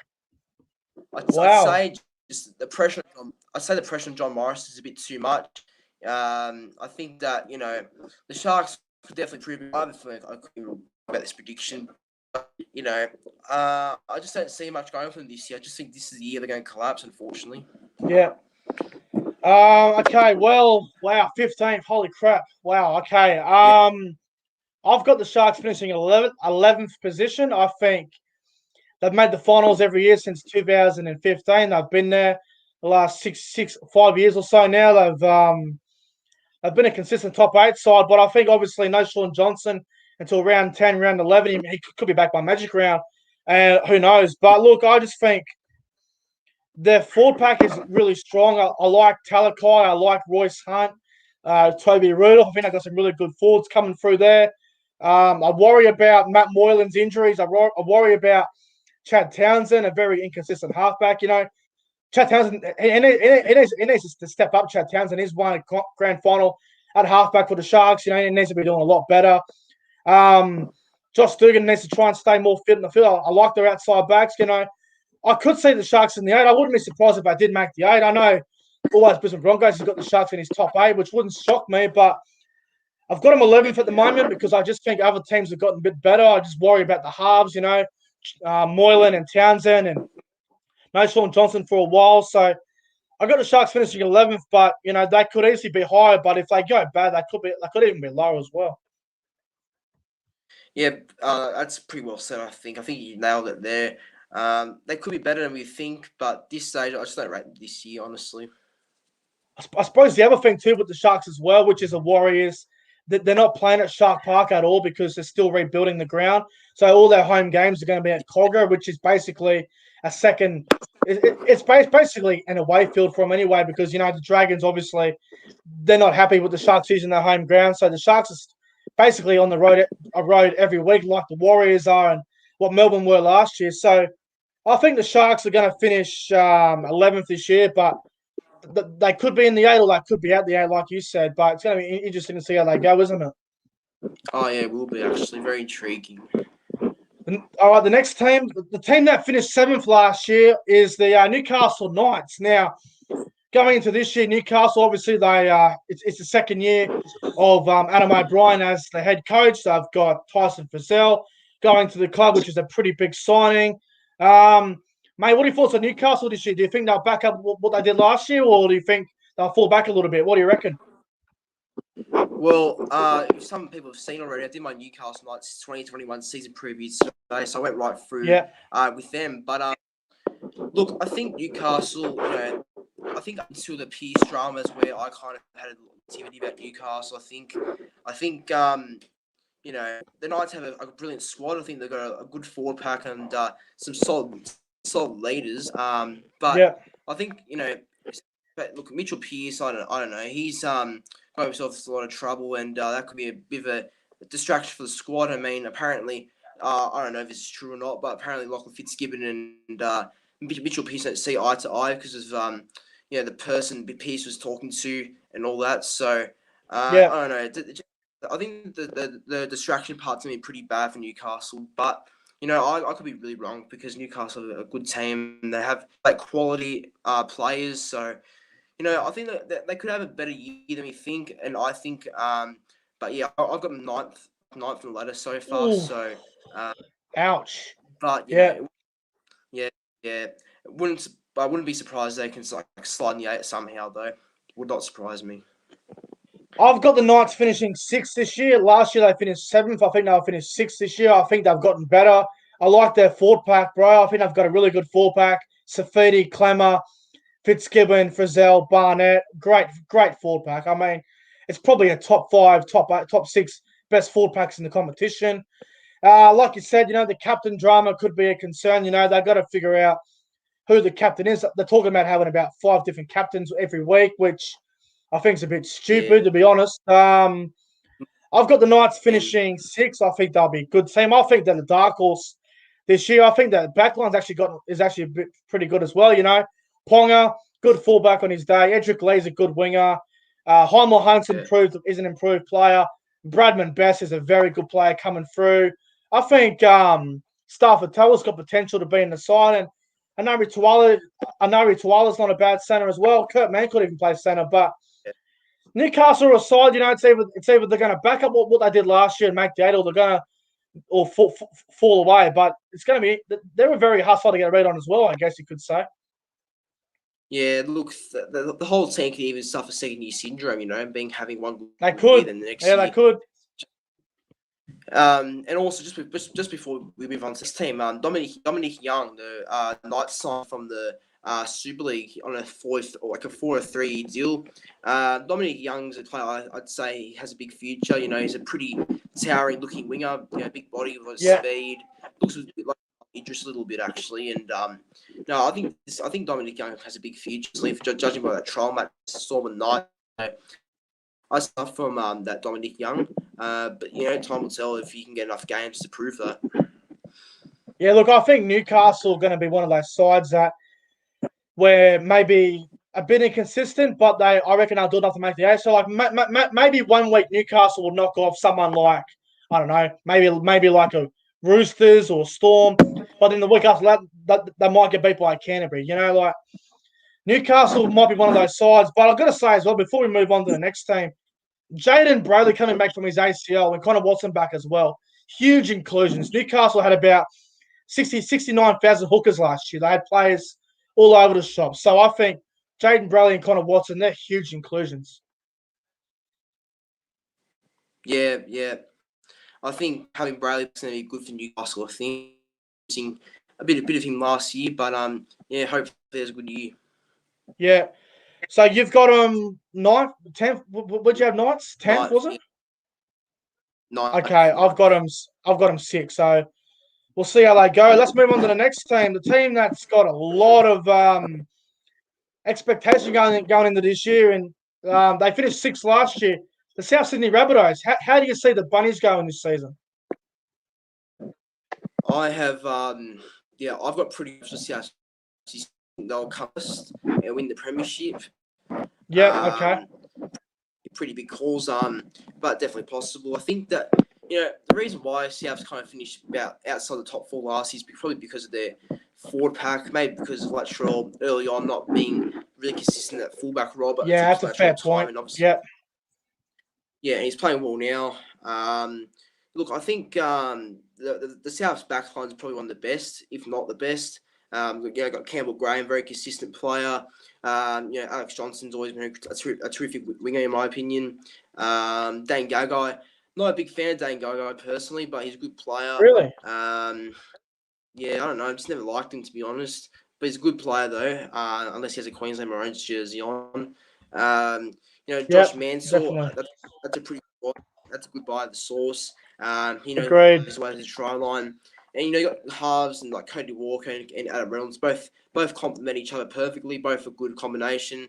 I'd say just the pressure. I'd say the pressure on John Morris is a bit too much. I think that the Sharks could definitely prove it. I could about this prediction. I just don't see much going for them this year. I just think this is the year they're going to collapse, unfortunately. Yeah. Okay. Well, wow, 15th. Holy crap. Wow. Okay. I've got the Sharks finishing 11th position. I think they've made the finals every year since 2015. They've been there the last 5 years or so now. They've been a consistent top 8 side, but I think obviously no Sean Johnson until round 10, round 11. He could be back by magic round, and who knows? But look, I just think their forward pack is really strong. I like Talakai. I like Royce Hunt, Toby Rudolph. I think they've got some really good forwards coming through there. I worry about Matt Moylan's injuries. I worry about Chad Townsend, a very inconsistent halfback. Chad Townsend, he needs to step up. Chad Townsend is won a grand final at halfback for the Sharks. He needs to be doing a lot better. Josh Dugan needs to try and stay more fit in the field. I like their outside backs. I could see the Sharks in the 8. I wouldn't be surprised if I did make the 8. I know always Brisbane Broncos has got the Sharks in his top 8, which wouldn't shock me. But I've got them 11th at the moment because I just think other teams have gotten a bit better. I just worry about the halves, Moylan and Townsend and no Sean Johnson for a while. So I got the Sharks finishing 11th, but they could easily be higher. But if they go bad, they could even be lower as well. Yeah, that's pretty well said. I think you nailed it there. They could be better than we think, but this stage I just don't rate them this year, honestly. I suppose the other thing too with the Sharks as well, which is a worry, is that they're not playing at Shark Park at all because they're still rebuilding the ground. So all their home games are going to be at Cogger, which is basically a second. It's basically an away field for them anyway because the Dragons obviously they're not happy with the Sharks using their home ground. So the Sharks are basically on the road every week like the Warriors are and what Melbourne were last year. So I think the Sharks are going to finish 11th this year, but they could be in the 8 or they could be out the 8, like you said. But it's going to be interesting to see how they go, isn't it? Oh, yeah, it will be actually. Very intriguing. All right, the next team, the team that finished 7th last year is the Newcastle Knights. Now, going into this year, Newcastle, obviously, it's the second year of Adam O'Brien as the head coach. They've got Tyson Frizzell going to the club, which is a pretty big signing. Mate, what are your thoughts on Newcastle this year? Do you think they'll back up what they did last year, or do you think they'll fall back a little bit? What do you reckon? Well, some people have seen already. I did my Newcastle Knights 2021 season previews today, so I went right through with them. But look, I think Newcastle, I think until the Pearce dramas where I kind of had a negativity about Newcastle, I think the Knights have a brilliant squad. I think they've got a good forward pack and some solid leaders. But I think but look, Mitchell Pearce, I don't know. He's got himself into a lot of trouble, and that could be a bit of a distraction for the squad. I mean, apparently, I don't know if it's true or not, but apparently Lachlan Fitzgibbon and Mitchell Pearce don't see eye to eye because of the person Pearce was talking to and all that. So I don't know. I think the distraction part's gonna be pretty bad for Newcastle, but I could be really wrong because Newcastle are a good team. They have quality players, so I think that they could have a better year than we think, and I think, but yeah, I've got ninth on the ladder so far. Ooh. So, ouch. But I wouldn't be surprised they can slide in the 8 somehow though. Would not surprise me. I've got the Knights finishing 6th this year. Last year they finished 7th. I think they'll finish 6th this year. I think they've gotten better. I like their forward pack, bro. I think they've got a really good forward pack. Safidi, Clemmer, Fitzgibbon, Frizzell, Barnett. Great forward pack. I mean, it's probably a top 5, top 8, top 6 best forward packs in the competition. Like you said, the captain drama could be a concern. They've got to figure out who the captain is. They're talking about having about 5 different captains every week, which I think it's a bit stupid, to be honest. I've got the Knights finishing 6th. I think they'll be a good team. I think that the dark horse this year, I think that backline's is actually pretty good as well. Ponga, good fullback on his day. Edric Lee's a good winger. Heimel Hunt's is an improved player. Bradman Best is a very good player coming through. I think Stafford Tower's got potential to be in the side, and Anari Tuala's not a bad centre as well. Kurt Mann could even play centre, but Newcastle are a side, it's either they're going to back up what they did last year and make the 8, or they're going to fall away. But it's going to be they're a very hard side to get a read on as well, I guess you could say. Yeah, look, the whole team could even suffer second-year syndrome, having one good they could. year than the next year. They could. And also, just before we move on to this team, Dominic Young, the Knights signed from the Super League on a 4-3 deal. Dominic Young's a player I'd say has a big future. He's a pretty towering looking winger. Big body with speed. Looks a bit like Idris a little bit actually. And I think Dominic Young has a big future. Judging by that trial match, Storm and Knight. I stuff from that Dominic Young, but time will tell if he can get enough games to prove that. Yeah, look, I think Newcastle are going to be one of those sides that where maybe a bit inconsistent, but I reckon they'll do enough to make the 8. So maybe one week Newcastle will knock off someone like I don't know, maybe like a Roosters or Storm, but in the week after that they might get beat by Canterbury. Newcastle might be one of those sides, but I've got to say as well before we move on to the next team. Jaden Brayley coming back from his ACL and Connor Watson back as well. Huge inclusions. Newcastle had about 69,000 hookers last year. They had players all over the shop. So I think Jaden Brayley and Connor Watson, they're huge inclusions. Yeah. I think having Brayley is going to be good for Newcastle. I think using a bit of him last year, but hopefully there's a good year. Yeah. So you've got ninth, 10th. Would you have ninth? 10th, was it? Ninth. Okay, I've got them 6. So we'll see how they go. Let's move on to the next team. The team that's got a lot of expectation going into this year, and they finished 6th last year. The South Sydney Rabbitohs. How do you see the Bunnies going this season? I have, I've got pretty much the South. They'll come first and win the premiership. Yeah. Okay. Pretty big calls, but definitely possible. I think that the reason why South's kind of finished about outside the top 4 last year is probably because of their forward pack, maybe because of Latrell early on not being really consistent at fullback role. But yeah, that's a fair point. Yeah, and he's playing well now. Look, I think the South's backline is probably one of the best, if not the best. Got Campbell Graham, very consistent player. Alex Johnson's always been a terrific winger in my opinion. Dane Gagai, not a big fan of Dane Gagai personally, but he's a good player. Really? I don't know. I just never liked him, to be honest. But he's a good player though, unless he has a Queensland Maroons jersey on. Josh Mansell, that's a pretty good buy. That's a good buy at the source. Agreed. As well as his try line. And you got halves and like Cody Walker and Adam Reynolds, both complement each other perfectly. Both a good combination.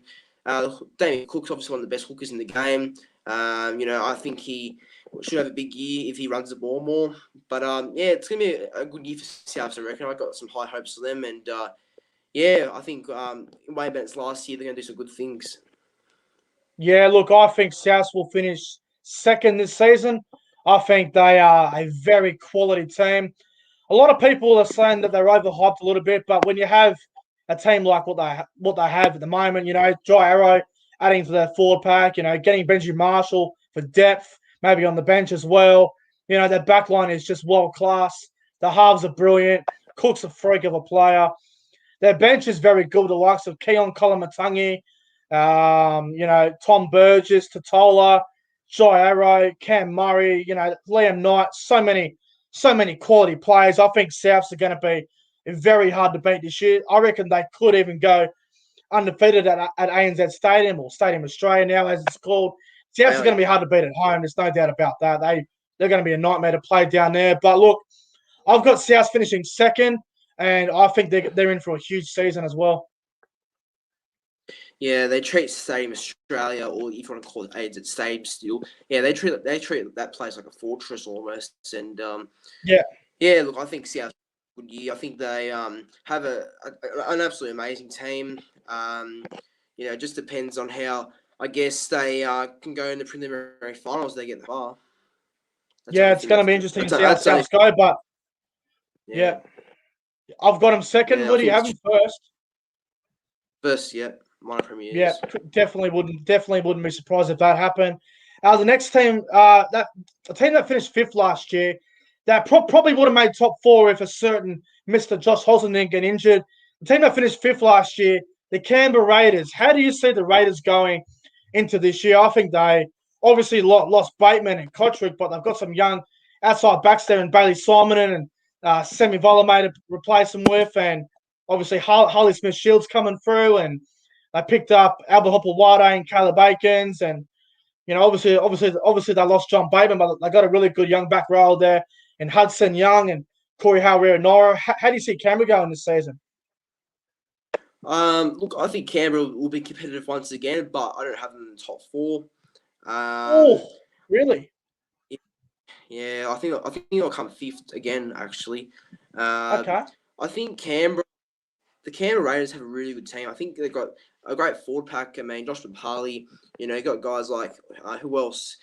Damien Cook's obviously one of the best hookers in the game. I think he should have a big year if he runs the ball more. But it's gonna be a good year for South. I reckon I got some high hopes for them, and I think in Wayne Bennett's last year they're gonna do some good things. Yeah, look, I think South will finish 2nd this season. I think they are a very quality team. A lot of people are saying that they're overhyped a little bit, but when you have a team like what they have at the moment, Jai Arrow adding to their forward pack, getting Benji Marshall for depth, maybe on the bench as well. Their backline is just world class. The halves are brilliant. Cook's a freak of a player. Their bench is very good. The likes of Keon Kolomatangi, Tom Burgess, Totola, Jai Arrow, Cam Murray, Liam Knight, so many quality players. I think Souths are going to be very hard to beat this year. I reckon they could even go undefeated at ANZ Stadium, or Stadium Australia now as it's called. Souths are going to be hard to beat at home. There's no doubt about that. They're going to be a nightmare to play down there. But look, I've got Souths finishing 2nd, and I think they're in for a huge season as well. Yeah, they treat Stadium Australia, or if you want to call it ANZ Stadium still. Yeah, they treat that place like a fortress almost. And look, I think South good year. I think they have an absolutely amazing team. It just depends on how I guess they can go in the preliminary finals. They get far. It's going to be interesting to see how South go. But I've got them 2nd. Would you have them first? First, yeah. Minor premiers. Yeah, definitely wouldn't be surprised if that happened. The next team, a team that finished 5th last year, that probably would have made top 4 if a certain Mr. Josh Holson didn't get injured. The team that finished 5th last year, the Canberra Raiders. How do you see the Raiders going into this year? I think they obviously lost Bateman and Kotrick, but they've got some young outside backs there, and Bailey Simonin and Semi Volame to replace them with, and obviously Harley Smith-Shields coming through, and they picked up Albert Hopper-Wade and Caleb Akins, and obviously they lost John Bateman, but they got a really good young back row there, and Hudson Young and Corey Howard-Nora. How do you see Canberra going this season? Look, I think Canberra will be competitive once again, but I don't have them in the top 4. Really? Yeah, I think they'll come 5th again. Actually, okay. I think the Canberra Raiders have a really good team. I think they've got a great forward pack. I mean, Josh Parley, you got guys like, who else?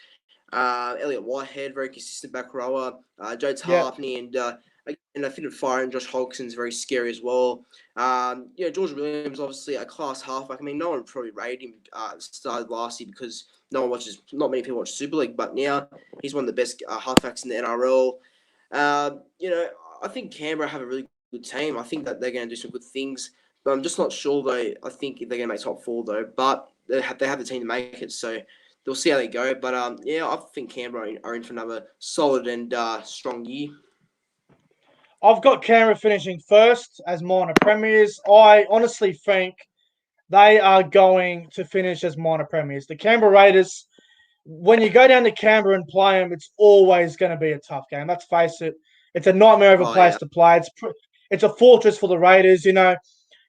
Elliot Whitehead, very consistent back rower. Joe Tarpney, and and I think firing Josh Hodgson's very scary as well. George Williams, obviously a class halfback. I mean, no one probably rated him started last year because not many people watch Super League, but now he's one of the best halfbacks in the NRL. I think Canberra have a really good team. I think that they're going to do some good things, but I'm just not sure though. I think they're going to make top 4 though, but they have the team to make it, so they'll see how they go. But I think Canberra are in for another solid and strong year. I've got Canberra finishing first as minor premiers. I honestly think they are going to finish as minor premiers. The Canberra Raiders, when you go down to Canberra and play them, it's always going to be a tough game. Let's face it. It's a nightmare of a place to play. It's a fortress for the Raiders,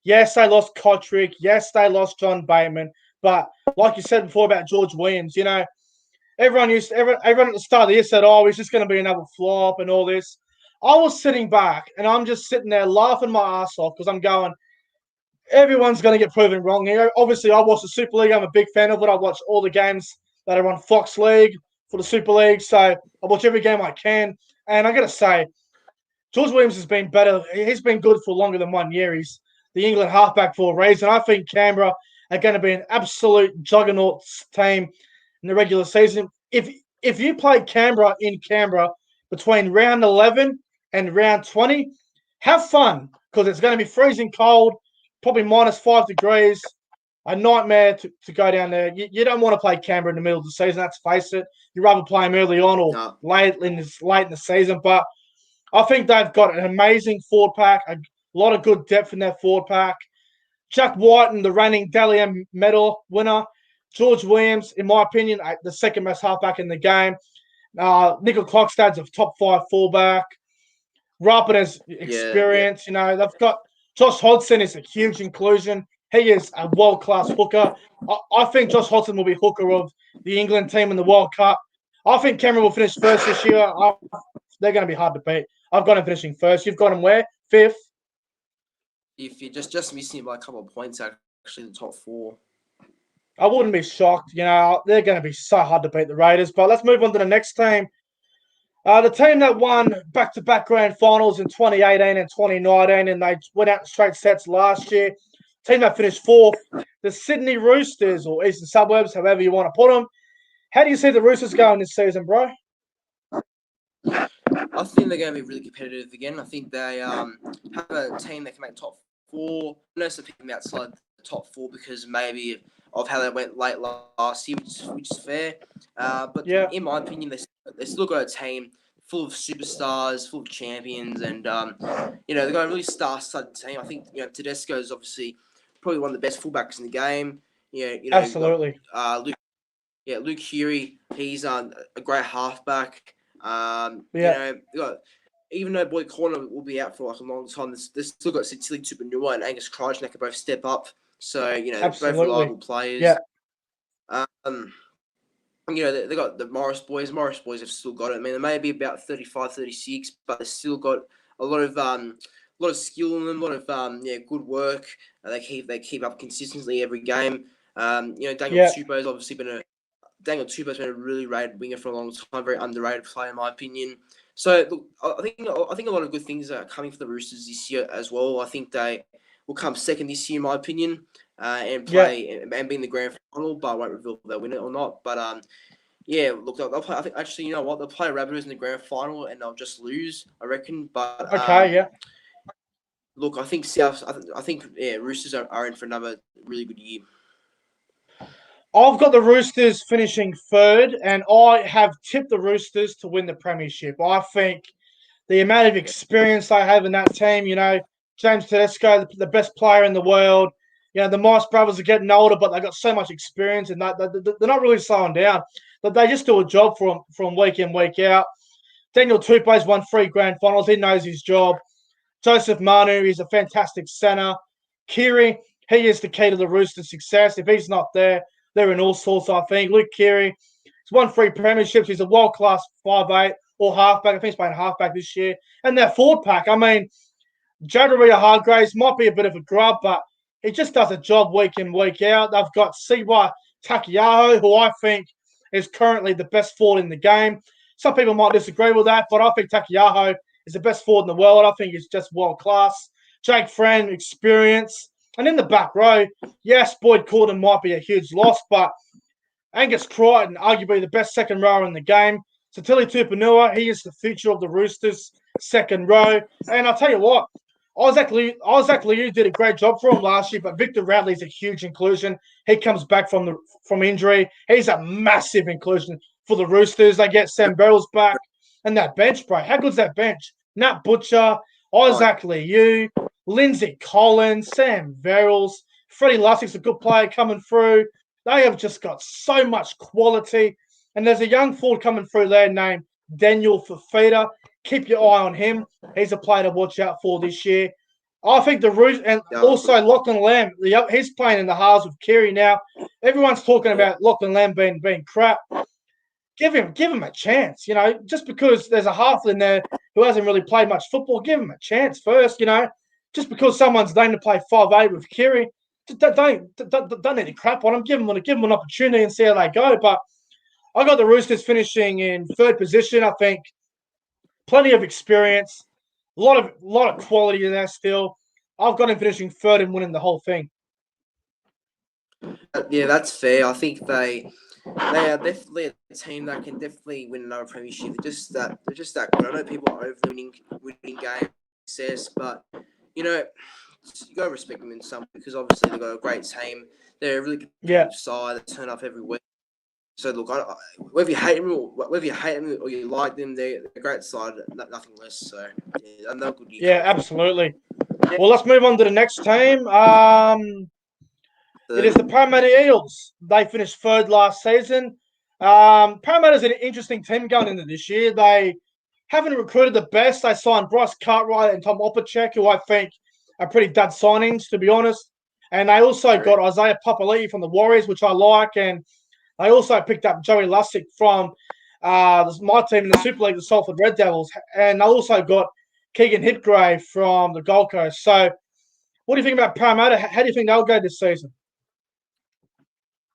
Yes, they lost Kotrick. Yes, they lost John Bateman. But like you said before about George Williams, everyone at the start of the year said, he's just going to be another flop and all this. I was sitting back and I'm just sitting there laughing my ass off because I'm going, everyone's going to get proven wrong here. Obviously, I watch the Super League. I'm a big fan of it. I watch all the games that are on Fox League for the Super League. So I watch every game I can. And I got to say, George Williams has been better. He's been good for longer than 1 year. He's the England halfback for a reason. I think Canberra are going to be an absolute juggernaut team in the regular season. If you play Canberra in Canberra between round 11 and round 20, have fun because it's going to be freezing cold, probably -5 degrees, a nightmare to go down there. You don't want to play Canberra in the middle of the season, let's face it. You'd rather play them early on or late in the season. But I think they've got an amazing forward pack, a lot of good depth in their forward pack. Jack Whiten, the reigning Dally M medal winner. George Williams, in my opinion, the second best halfback in the game. Nickel Clockstad's a top 5 fullback. Ruppen has experience. They've got Josh Hodgson is a huge inclusion. He is a world-class hooker. I think Josh Hodgson will be hooker of the England team in the World Cup. I think Cameron will finish first this year. They're going to be hard to beat. I've got him finishing first. You've got him where? 5th? If you're just missing by a couple of points, actually, the top 4. I wouldn't be shocked. They're going to be so hard to beat the Raiders. But let's move on to the next team. The team that won back-to-back grand finals in 2018 and 2019, and they went out in straight sets last year. Team that finished 4th, the Sydney Roosters, or Eastern Suburbs, however you want to put them. How do you see the Roosters going this season, bro? I think they're going to be really competitive again. I think they have a team that can make top 4. I know some people outside the top 4 because maybe of how they went late last year, which is fair. But in my opinion, they still got a team full of superstars, full of champions, and they've got a really star-studded team. I think Tedesco is obviously probably one of the best fullbacks in the game. Absolutely. Luke Keary, he's a great halfback. Even though Boy Corner will be out for a long time, they've still got Tilly Tupanua and Angus Crichton that can both step up. So both reliable players. Yeah. They got the Morris boys. Morris boys have still got it. I mean, they may be about 35, 36, but they've still got a lot of skill in them, a lot of good work. They keep up consistently every game. Daniel Tupou's obviously been a really rated winger for a long time, very underrated player in my opinion. So look, I think a lot of good things are coming for the Roosters this year as well. I think they will come second this year in my opinion, and play and be in the grand final, but I won't reveal if they win it or not. But look, they'll play. I think actually, you know what, they'll play Rabbitohs in the grand final and they'll just lose, I reckon. But look, I think Roosters are in for another really good year. I've got the Roosters finishing 3rd, and I have tipped the Roosters to win the premiership. I think the amount of experience they have in that team, James Tedesco, the best player in the world. The Mice brothers are getting older, but they've got so much experience, and they're not really slowing down. But they just do a job from week in, week out. Daniel Tupou's won 3 grand finals. He knows his job. Joseph Manu is a fantastic centre. Keary, he is the key to the Roosters' success. If he's not there, they're in all sorts, I think. Luke Keary, he's won 3 premierships. He's a world-class 5'8" or halfback. I think he's playing halfback this year. And their forward pack, I mean, Jadaria Hargraves might be a bit of a grub, but he just does a job week in, week out. They've got Siwa Takiaho, who I think is currently the best forward in the game. Some people might disagree with that, but I think Takiaho He's the best forward in the world. I think he's just world class. Jake Friend, experience. And in the back row, yes, Boyd Corden might be a huge loss, but Angus Crichton, arguably the best second rower in the game. Satili Tupanua, he is the future of the Roosters, second row. And I'll tell you what, Isaac Liu did a great job for him last year, but Victor Radley's a huge inclusion. He comes back from injury. He's a massive inclusion for the Roosters. They get Sam Burrells back. And that bench, bro, how good's that bench? Nat Butcher, Isaac Liu, Lindsay Collins, Sam Verrills, Freddie Lussig's a good player coming through. They have just got so much quality. And there's a young forward coming through there named Daniel Fafita. Keep your eye on him. He's a player to watch out for this year. I think the Roosters, and also Lachlan Lamb, he's playing in the halves with Keary now. Everyone's talking about Lachlan Lamb being crap. Give him a chance, just because there's a half in there who hasn't really played much football, give him a chance first, just because someone's named to play 5'8" with Keary, don't need to crap on him. Give him an opportunity and see how they go. But I got the Roosters finishing in third position. I think plenty of experience, a lot of quality in there still. I've got him finishing third and winning the whole thing. Yeah, that's fair. I think they are definitely a team that can definitely win another premiership. They're just that good. I know people are over winning game success, but you got to respect them in some, because obviously they've got a great team. They're a really competitive side that turn up every week. So look, whether you hate them or you like them, they're a great side, nothing less. So yeah, another good year. Yeah, absolutely. Well, let's move on to the next team. It is the Parramatta Eels. They finished third last season. Parramatta's an interesting team going into this year. They haven't recruited the best. They signed Bryce Cartwright and Tom Opacek, who I think are pretty dud signings, to be honest. And they also got Isaiah Papali'i from the Warriors, which I like. And they also picked up Joey Lussick from my team in the Super League, the Salford Red Devils. And they also got Keegan Hipgrave from the Gold Coast. So what do you think about Parramatta? How do you think they'll go this season?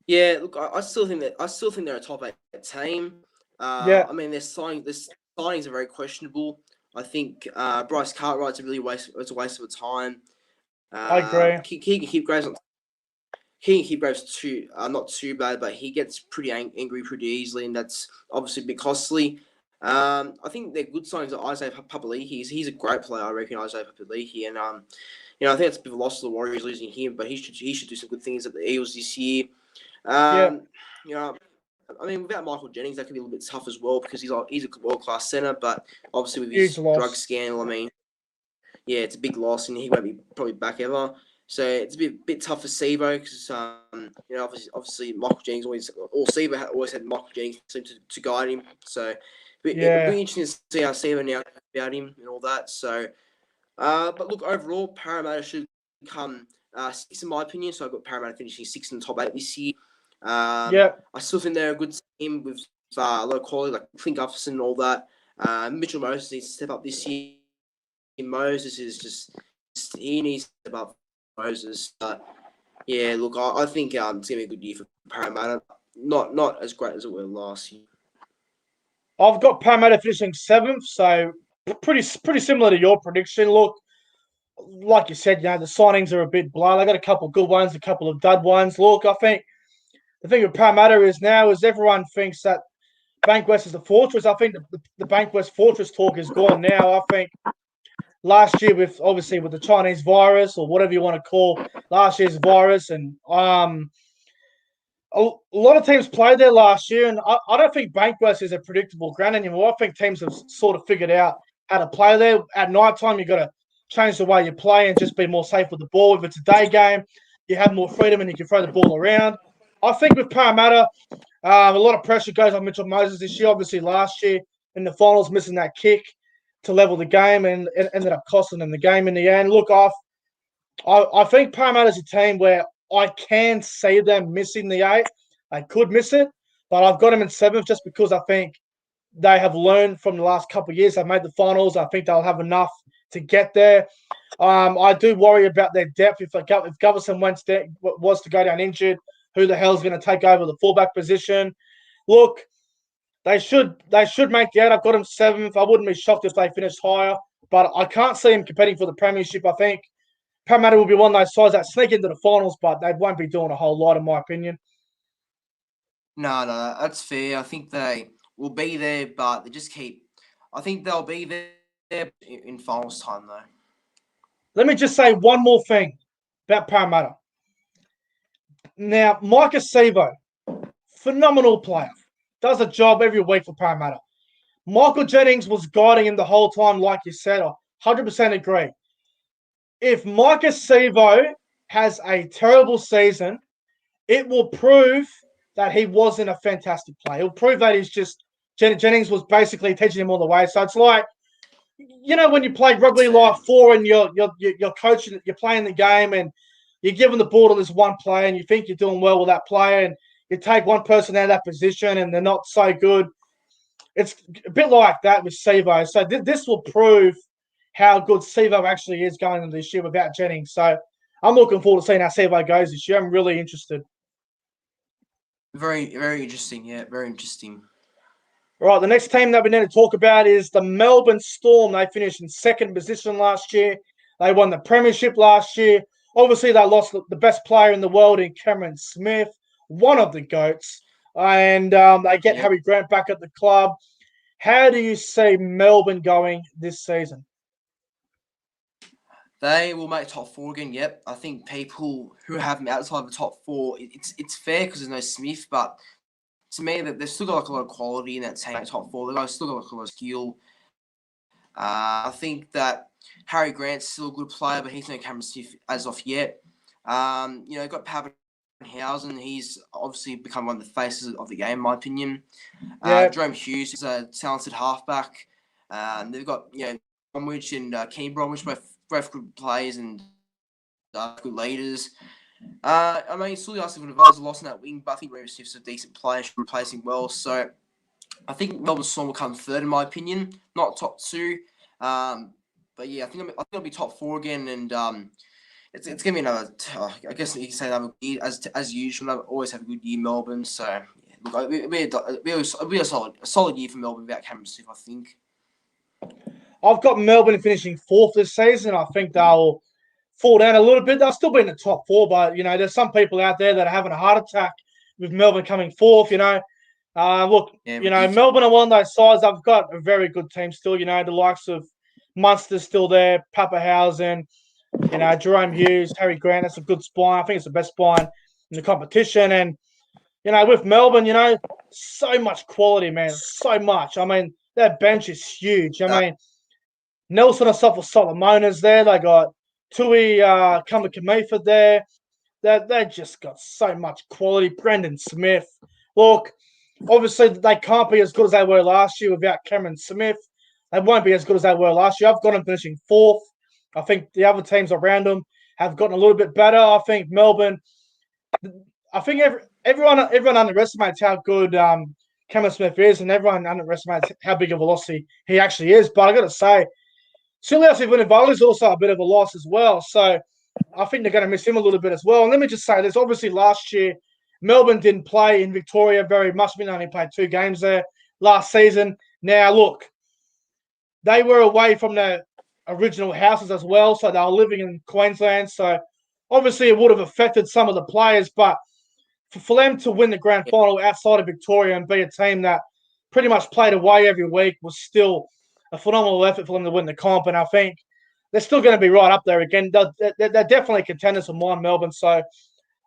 Yeah, look, I still think they're a top 8 team. Yeah. I mean, their signings are very questionable. I think Bryce Cartwright's a waste of time. I agree. Keegan Hipgrave's not too bad, but he gets pretty angry pretty easily, and that's obviously a bit costly. I think they're good signings are Isaiah Papali'i. He's a great player, I reckon, Isaiah Papali'i, and I think it's a bit of a loss to the Warriors losing him, but he should do some good things at the Eels this year. I mean, without Michael Jennings, that could be a little bit tough as well, because he's a world-class centre, but obviously with his drug scandal, I mean, yeah, it's a big loss, and he won't be probably back ever. So it's a bit tough for Sivo, because obviously Michael Jennings Sivo always had Michael Jennings to guide him. So it'll be interesting to see how Sivo now about him and all that. So, but look, overall, Parramatta should come 6 in my opinion. So I've got Parramatta finishing 6 in the top 8 this year. I still think they're a good team with low quality, like Clint Gutherson and all that. Mitchell Moses needs to step up this year. Moses is he needs to step up Moses. But yeah, look, I think it's going to be a good year for Parramatta. Not as great as it was last year. I've got Parramatta finishing 7th, so pretty similar to your prediction. Look, like you said, the signings are a bit blah. They got a couple of good ones, a couple of dud ones. Look, I think the thing with Parramatta is everyone thinks that Bankwest is the fortress. I think the Bankwest fortress talk is gone now. I think last year with the Chinese virus, or whatever you want to call last year's virus, and a lot of teams played there last year, and I don't think Bankwest is a predictable ground anymore. I think teams have sort of figured out how to play there. At night time, you've got to change the way you play and just be more safe with the ball. If it's a day game, you have more freedom and you can throw the ball around. I think with Parramatta, a lot of pressure goes on Mitchell Moses this year. Obviously, last year in the finals, missing that kick to level the game, and it ended up costing them the game in the end. Look, I think Parramatta's a team where I can see them missing the 8. They could miss it, but I've got them in 7th just because I think they have learned from the last couple of years. They've made the finals. I think they'll have enough to get there. I do worry about their depth. If Gutherson was to go down injured, who the hell's going to take over the fullback position? Look, They should make the 8. I've got them 7th. I wouldn't be shocked if they finished higher, but I can't see them competing for the premiership. I think Parramatta will be one of those sides that sneak into the finals, but they won't be doing a whole lot, in my opinion. No, that's fair. I think they will be there, but they just keep. I think they'll be there in finals time, though. Let me just say one more thing about Parramatta. Now, Micah Sevo, phenomenal player. Does a job every week for Parramatta. Michael Jennings was guiding him the whole time, like you said. I 100% agree. If Micah Sevo has a terrible season, it will prove that he wasn't a fantastic player. It'll prove that he's just Jennings was basically teaching him all the way. So it's like, when you play rugby like 4 and you're coaching, you're playing the game and you're giving the ball to this one player and you think you're doing well with that player and you take one person out of that position and they're not so good. It's a bit like that with Sevo. So this will prove how good Sevo actually is going into this year without Jennings. So I'm looking forward to seeing how Sevo goes this year. I'm really interested. Very, very interesting. Yeah, very interesting. All right, the next team that we need to talk about is the Melbourne Storm. They finished in 2nd position last year. They won the premiership last year. Obviously, they lost the best player in the world in Cameron Smith, one of the GOATs. And they get Harry Grant back at the club. How do you see Melbourne going this season? They will make top 4 again. Yep, I think people who have them outside the top 4, it's fair because there's no Smith, but to me, that they've still got like a lot of quality in that team. Top 4, they've still got like a lot of skill. I think that Harry Grant's still a good player, but he's no Cameron Smith as of yet. Got Pappenhausen. He's obviously become one of the faces of the game, in my opinion. Jerome Hughes is a talented halfback. They've got Bromwich and Keen Bromwich, both good players and good leaders. Sully Arce was a loss in that wing, but I think Jerome Smith's a decent player, should replace him well. So I think Melbourne Storm will come 3rd, in my opinion, not top 2. But yeah, I think it'll be top 4 again, and it's going to be another. I guess you can say another year as usual. I always have a good year, Melbourne. So yeah, look, it'll be a solid year for Melbourne without Cameron Smith, I think. I've got Melbourne finishing 4th this season. I think they'll fall down a little bit. They'll still be in the top 4, but there's some people out there that are having a heart attack with Melbourne coming 4th. Melbourne are one of those sides. They've got a very good team still. The likes of Munster's still there, Pappenhausen, Jerome Hughes, Harry Grant. That's a good spine. I think it's the best spine in the competition. And with Melbourne, so much quality, man, so much. I mean, their bench is huge. I mean, Nelson Asafa Solomona's there. They got Tui Kamikamifa there. They just got so much quality. Brendan Smith. Look, obviously they can't be as good as they were last year without Cameron Smith. They won't be as good as they were last year. I've got them finishing 4th. I think the other teams around them have gotten a little bit better. I think Melbourne. I think everyone underestimates how good Cameron Smith is, and everyone underestimates how big a velocity he actually is. But I got to say, Suliasi Vunivalu is also a bit of a loss as well. So I think they're going to miss him a little bit as well. And let me just say this. Obviously, last year, Melbourne didn't play in Victoria very much. They only played 2 games there last season. Now, look, they were away from their original houses as well. So they were living in Queensland. So obviously, it would have affected some of the players. But for them to win the grand final outside of Victoria and be a team that pretty much played away every week was still a phenomenal effort for them to win the comp. And I think they're still going to be right up there again. They're definitely contenders for mine, Melbourne. So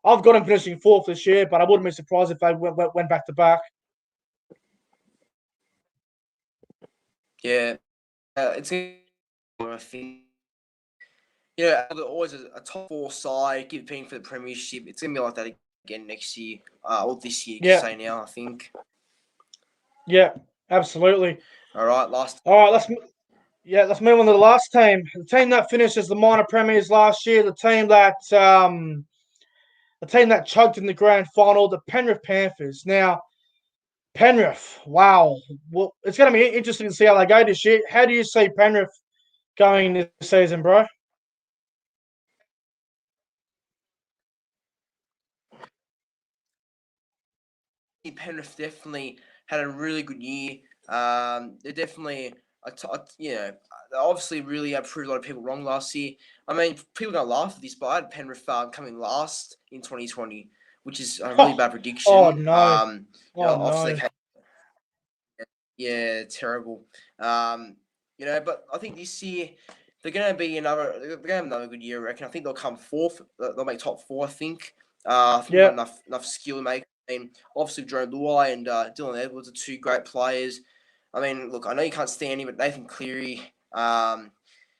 I've got them finishing 4th this year, but I wouldn't be surprised if they went back to back. Yeah, it's I think. Always a top 4 side, competing for the premiership. It's going to be like that again next year, or this year, you say now, I think. Yeah, absolutely. All right, let's move on to the last team. The team that finished as the minor premiers last year, the team that choked in the grand final, the Penrith Panthers. Now, Penrith, wow. Well, it's going to be interesting to see how they go this year. How do you see Penrith going this season, bro? Penrith definitely had a really good year. They're definitely, obviously really proved a lot of people wrong last year. I mean, people are going to laugh at this, but I had Penrith coming last in 2020, which is a really bad prediction. Oh, no. Obviously No. Yeah, terrible. But I think this year they're going to have another good year. I reckon. I think they'll come fourth. They'll make top four. I think. I think they've got enough skill to make. I mean, obviously Joe Luai and Dylan Edwards are two great players. I mean, look, I know you can't stand him, but Nathan Cleary,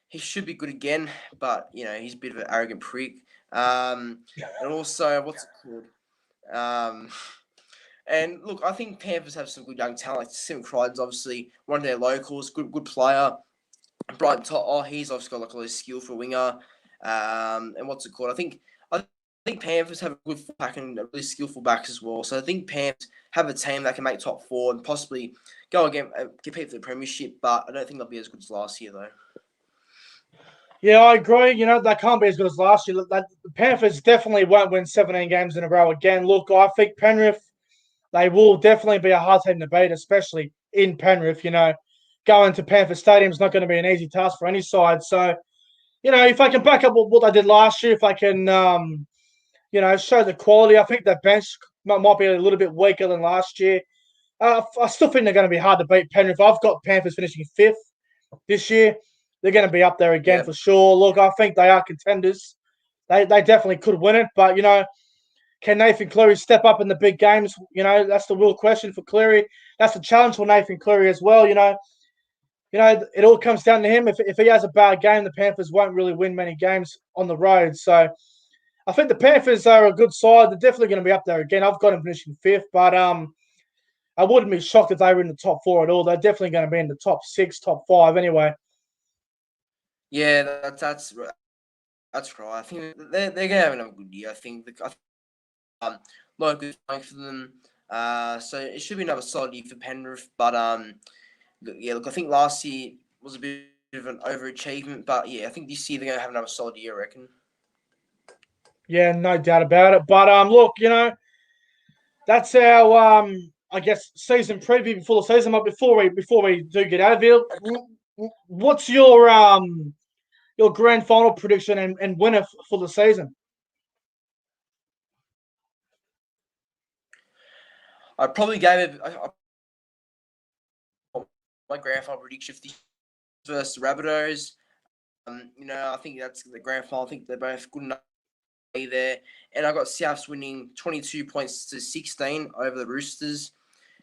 he should be good again. But he's a bit of an arrogant prick. And also, what's it called? And look, I think Panthers have some good young talent. Like Sim Crichton's obviously one of their locals, good player. Brighton Tot, he's obviously got like a lot of skill for a winger. And what's it called? I think Panthers have a good fullback and a really skillful backs as well. So I think Panthers have a team that can make top four and possibly go again, compete for the premiership. But I don't think they'll be as good as last year though. Yeah, I agree. They can't be as good as last year. The Panthers definitely won't win 17 games in a row again. Look, I think Penrith, they will definitely be a hard team to beat, especially in Penrith. Going to Panther Stadium is not going to be an easy task for any side. So, if I can back up what they did last year, if I can, show the quality, I think their bench might be a little bit weaker than last year. I still think they're going to be hard to beat Penrith. I've got Panthers finishing fifth this year. They're going to be up there again for sure. Look, I think they are contenders. They definitely could win it, but can Nathan Cleary step up in the big games? That's the real question for Cleary. That's the challenge for Nathan Cleary as well. It all comes down to him. If he has a bad game, the Panthers won't really win many games on the road. So I think the Panthers are a good side. They're definitely going to be up there again. I've got them finishing fifth, but I wouldn't be shocked if they were in the top four at all. They're definitely going to be in the top six, top five anyway. Yeah, that's right. I think they're going to have another good year. I think a lot of good playing for them. So it should be another solid year for Penrith. But look, I think last year was a bit of an overachievement. But yeah, I think this year they're going to have another solid year, I reckon. Yeah, no doubt about it. But look, that's our I guess season preview before the season. But before we do get out of here, what's your grand final prediction and winner for the season? I probably gave it my grand final prediction for the versus the Rabbitohs. I think that's the grand final. I think they're both good enough to be there. And I got Souths winning 22 points to 16 over the Roosters.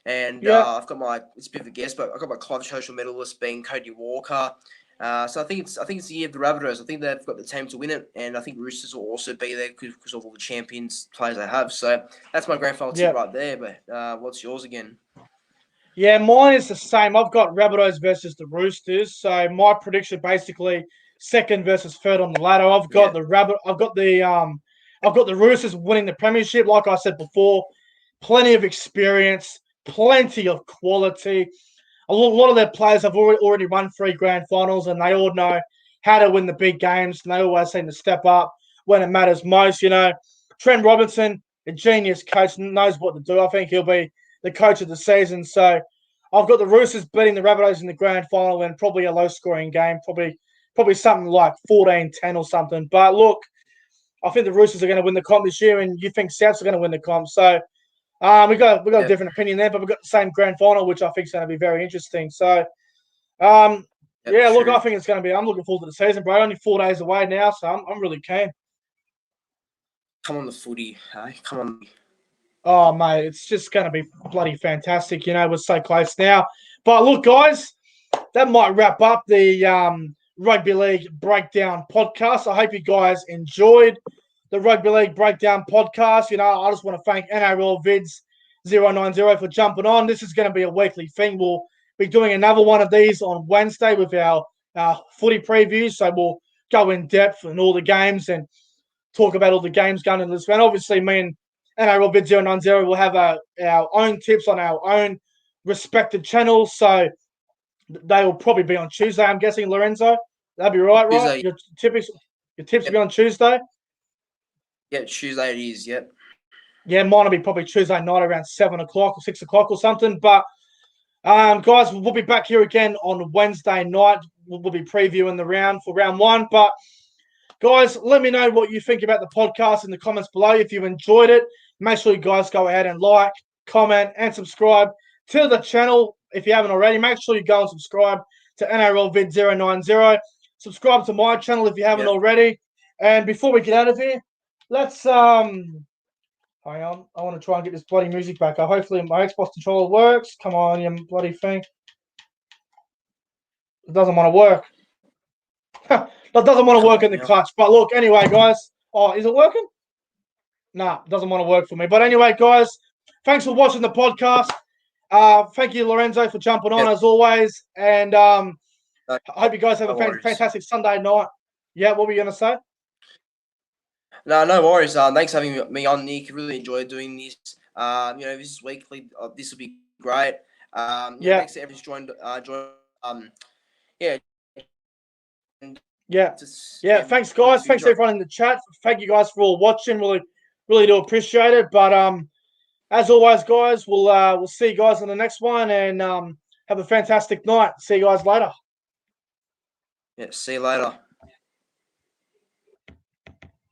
And I've got it's a bit of a guess, but I've got my Clive Social medalist being Cody Walker. So I think it's the year of the Rabbitohs. I think they've got the team to win it, and I think Roosters will also be there because of all the champions players they have. So that's my grand final tip right there. But what's yours again? Yeah, mine is the same. I've got Rabbitohs versus the Roosters. So my prediction basically second versus third on the ladder. I've got the Roosters winning the premiership. Like I said before, plenty of experience, plenty of quality. A lot of their players have already won 3 grand finals, and they all know how to win the big games, and they always seem to step up when it matters most. Trent Robinson, a genius coach, knows what to do. I think he'll be the coach of the season. So I've got the Roosters beating the Rabbitohs in the grand final and probably a low-scoring game, probably something like 14-10 or something. But look, I think the Roosters are going to win the comp this year, and you think Souths are going to win the comp. So we got a different opinion there, but we've got the same grand final, which I think is going to be very interesting. So, look, I think it's going to be. I'm looking forward to the season, bro. Only 4 days away now, so I'm really keen. Come on, the footy, hey? Come on. Oh, mate, it's just going to be bloody fantastic. We're so close now. But look, guys, that might wrap up the Rugby League Breakdown podcast. I hope you guys enjoyed the Rugby League Breakdown podcast. I just want to thank NRL Vids 090 for jumping on. This is going to be a weekly thing. We'll be doing another one of these on Wednesday with our footy previews. So we'll go in depth in all the games and talk about all the games going into this round. Obviously, me and NRL Vids 090 will have our own tips on our own respective channels. So they will probably be on Tuesday, I'm guessing, Lorenzo. That'd be right? Tuesday. Your tips will be on Tuesday? Yeah, Tuesday it is, yep. Yeah, mine will be probably Tuesday night around 7 o'clock or 6 o'clock or something. But guys, we'll be back here again on Wednesday night. We'll be previewing the round for round one. But guys, let me know what you think about the podcast in the comments below. If you enjoyed it, make sure you guys go ahead and like, comment, and subscribe to the channel. If you haven't already, make sure you go and subscribe to NRL Vid 090. Subscribe to my channel if you haven't already. And before we get out of here, let's hang on. I want to try and get this bloody music back up. Hopefully my Xbox controller works. Come on, you bloody thing. It doesn't want to work. That doesn't want to work in the clutch. But look, anyway, guys. Oh, is it working? Nah, it doesn't want to work for me. But anyway, guys, thanks for watching the podcast. Thank you, Lorenzo, for jumping on as always. And I hope you guys have a fantastic Sunday night. Yeah, what were you going to say? No worries. Thanks for having me on, Nick. Really enjoyed doing this. This is weekly. This will be great. Thanks to everyone joined. Thanks, guys. Thanks everyone in the chat. Thank you guys for all watching. Really do appreciate it. But as always, guys, we'll see you guys on the next one, and have a fantastic night. See you guys later. Yeah, see you later.